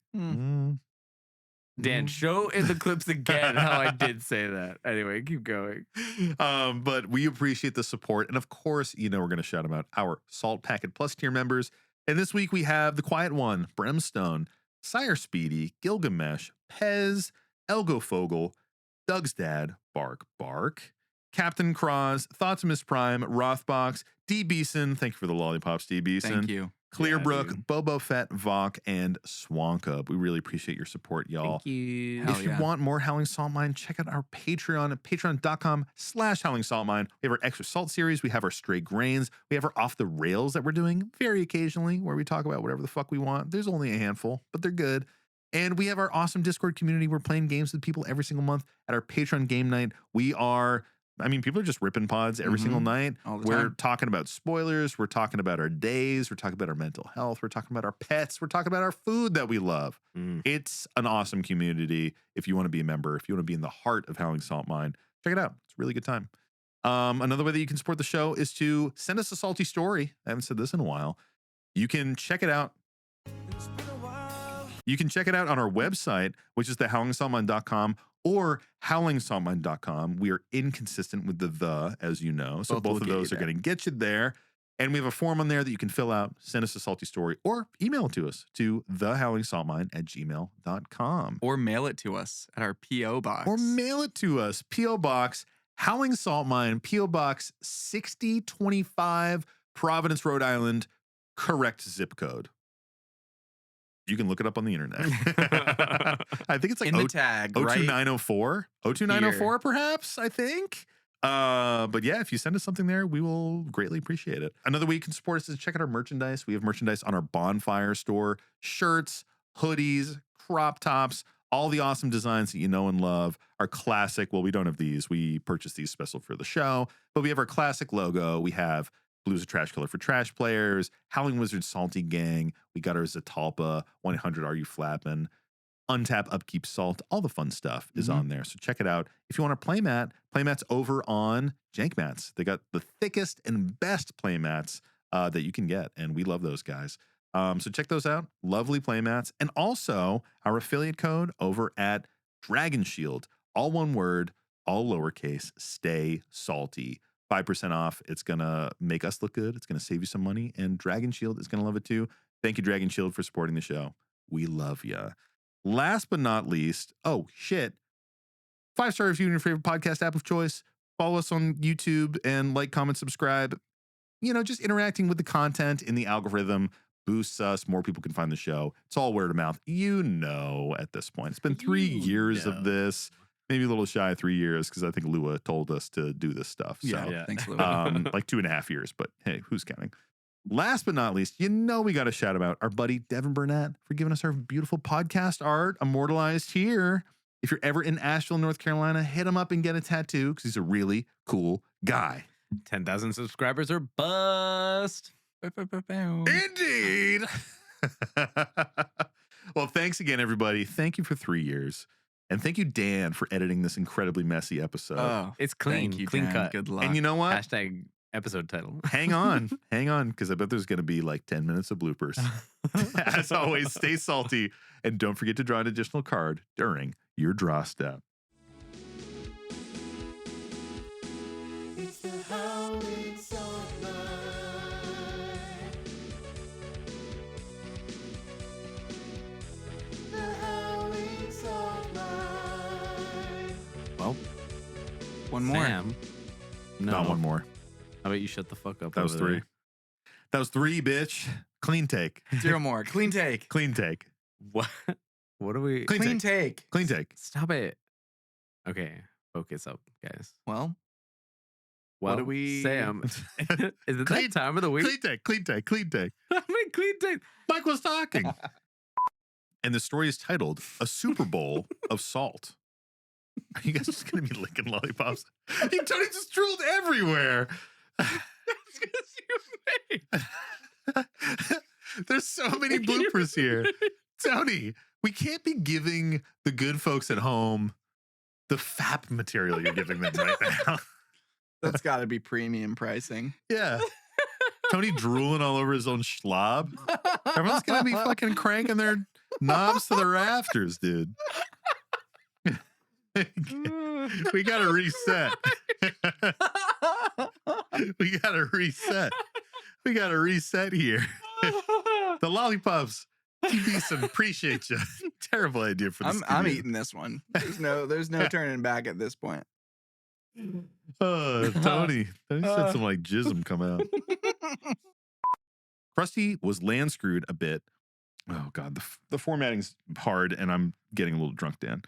Dan, show in the clips again how I did say that. Anyway, keep going. But we appreciate the support. And of course, you know, we're going to shout about our Salt Packet Plus tier members. And this week we have the Quiet One, Brimstone, Sire Speedy, Gilgamesh, Pez, Elgo Fogel, Doug's Dad, Bark Bark, Captain Cross, Thoughts of Miss Prime, Rothbox, D. Beeson. Thank you for the lollipops, D. Beeson. Thank you. Clearbrook, dude. Bobo Fett, Vok, and Swanka. We really appreciate your support, y'all. Thank you. Hell If you yeah. want more Howling Salt Mine, check out our Patreon at patreon.com/Howling Salt Mine. We have our Extra Salt series. We have our Stray Grains. We have our Off the Rails that we're doing very occasionally where we talk about whatever the fuck we want. There's only a handful, but they're good. And we have our awesome Discord community. We're playing games with people every single month at our Patreon game night. People are just ripping pods every single night. All the We're time. talking about spoilers. We're talking about our days. We're talking about our mental health. We're talking about our pets. We're talking about our food that we love. It's an awesome community. If you want to be a member, if you want to be in the heart of Howling Salt Mine, check it out. It's a really good time. Another way that you can support the show is to send us a salty story. I haven't said this in a while. You can check it out. You can check it out on our website, which is thehowlingsaltmine.com or howlingsaltmine.com. We are inconsistent with the, as you know. So Both both will of get you those are there. going to get you there. And we have a form on there that you can fill out, send us a salty story, or email it to us to thehowlingsaltmine@gmail.com. Or mail it to us at our P.O. box. Or mail it to us, P.O. Box, Howling Salt Mine, P.O. Box 6025, Providence, Rhode Island, correct zip code. You can look it up on the internet. I think it's like in the tag, right? 02904. 02904, perhaps, I think. But yeah, if you send us something there, we will greatly appreciate it. Another way you can support us is check out our merchandise. We have merchandise on our Bonfire store, shirts, hoodies, crop tops, all the awesome designs that you know and love. Our classic, well, we don't have these. We purchased these special for the show, but we have our classic logo. We have Blues of Trash Color for Trash Players, Howling Wizard Salty Gang. We got our Zatalpa, 100 Are You Flappin', Untap Upkeep Salt. All the fun stuff is on there. So check it out. If you want a playmat, playmat's over on Jank Mats. They got the thickest and best playmats that you can get, and we love those guys. So check those out. Lovely playmats. And also our affiliate code over at Dragon Shield. All one word, all lowercase, stay salty. 5% off. It's going to make us look good. It's going to save you some money. And Dragon Shield is going to love it too. Thank you, Dragon Shield, for supporting the show. We love ya. Last but not least, 5-star review in your favorite podcast app of choice. Follow us on YouTube and like, comment, subscribe. You know, just interacting with the content in the algorithm boosts us. More people can find the show. It's all word of mouth. You know, at this point, it's been 3 years of this. Maybe a little shy of 3 years because I think Lua told us to do this stuff. So, Yeah. Thanks, Lou. like 2.5 years, but hey, who's counting? Last but not least, you know we got to shout out our buddy Devin Burnett for giving us our beautiful podcast art immortalized here. If you're ever in Asheville, North Carolina, hit him up and get a tattoo because he's a really cool guy. 10,000 subscribers or bust. Indeed. Well, thanks again, everybody. Thank you for 3 years. And thank you, Dan, for editing this incredibly messy episode. Oh, It's clean. thank you, clean Dan. cut. Good luck. And you know what? Hashtag episode title. Hang on, because I bet there's going to be like 10 minutes of bloopers. As always, stay salty and don't forget to draw an additional card during your draw step. It's the Howling Salt Mine. One more. Sam. No. Not one more. How about you shut the fuck up? That was over 3. there? That was 3, bitch. Clean take. 0 more. Clean take. Clean take. What? What are we? Clean Clean take. Clean take. Stop it. Okay, focus up, guys. Well, Well, do we- Sam, is it Clean- that time of the week? Clean take. Clean take. Clean take. I mean, clean take. Mike was talking. And the story is titled A Super Bowl of Salt. Are you guys just going to be licking lollipops? Tony just drooled everywhere. There's so many bloopers here. Tony, we can't be giving the good folks at home the FAP material you're giving them right now. that's got to be premium pricing. Yeah. Tony drooling all over his own schlob. Everyone's going to be fucking cranking their knobs to the rafters, dude. We got to reset. We got to reset. We got to reset here. The lollipops. T-Beeson, appreciate you. Terrible idea for this. I'm eating this one. There's no turning back at this point. Tony said some like jism come out. Krusty was land screwed a bit. Oh God, the formatting's hard, and I'm getting a little drunk, Dan.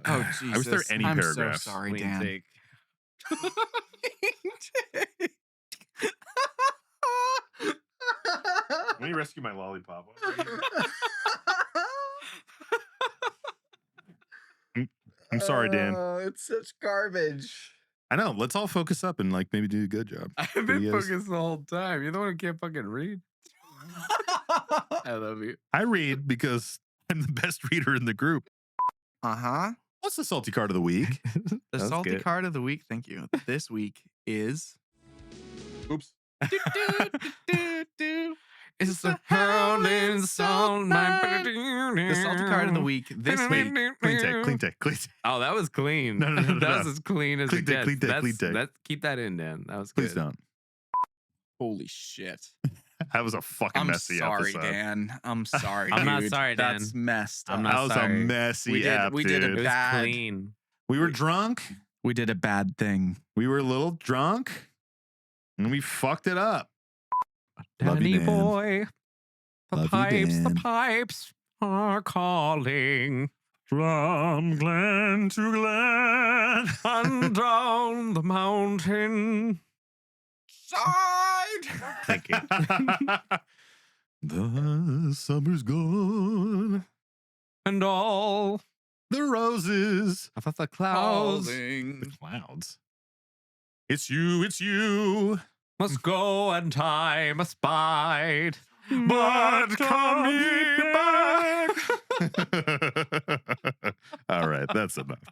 Oh Jesus! I wish there were any I'm paragraphs. so sorry, Clean Dan. take. Let me rescue my lollipop. I'm sorry, Dan. Oh, it's such garbage. I know. Let's all focus up and like maybe do a good job. I've But been he has- focused the whole time. You're the one who can't fucking read. I love you. I read because I'm the best reader in the group. Uh-huh. What's the salty card of the week? The That was salty good. card of the week, thank you. This week is Oops. It's the howling song. the salty card of the week this week. Clean take, clean take, clean take. Oh, that was clean. No, no, no, no, that was no. as clean as Clean it take, gets. clean take, That's- clean take. that's- keep that in, Dan. That was Please good. don't. Holy shit. That was a fucking I'm messy sorry, episode. Dan. I'm sorry, I'm not dude. sorry, Dan. That's messed up. I'm That not was sorry. a messy We did- app, we did a It dude. was bad- clean. We were drunk. We did a bad thing. We were a little drunk. And we fucked it up. Love you, Danny Dan. boy. The Love you, Dan. pipes are calling. From glen to glen. And down the mountain. Side! Thank you. The summer's gone. And all The roses. I thought the clouds The clouds. It's you, it's you. must go and time must bide. But come ye back. All right, that's enough.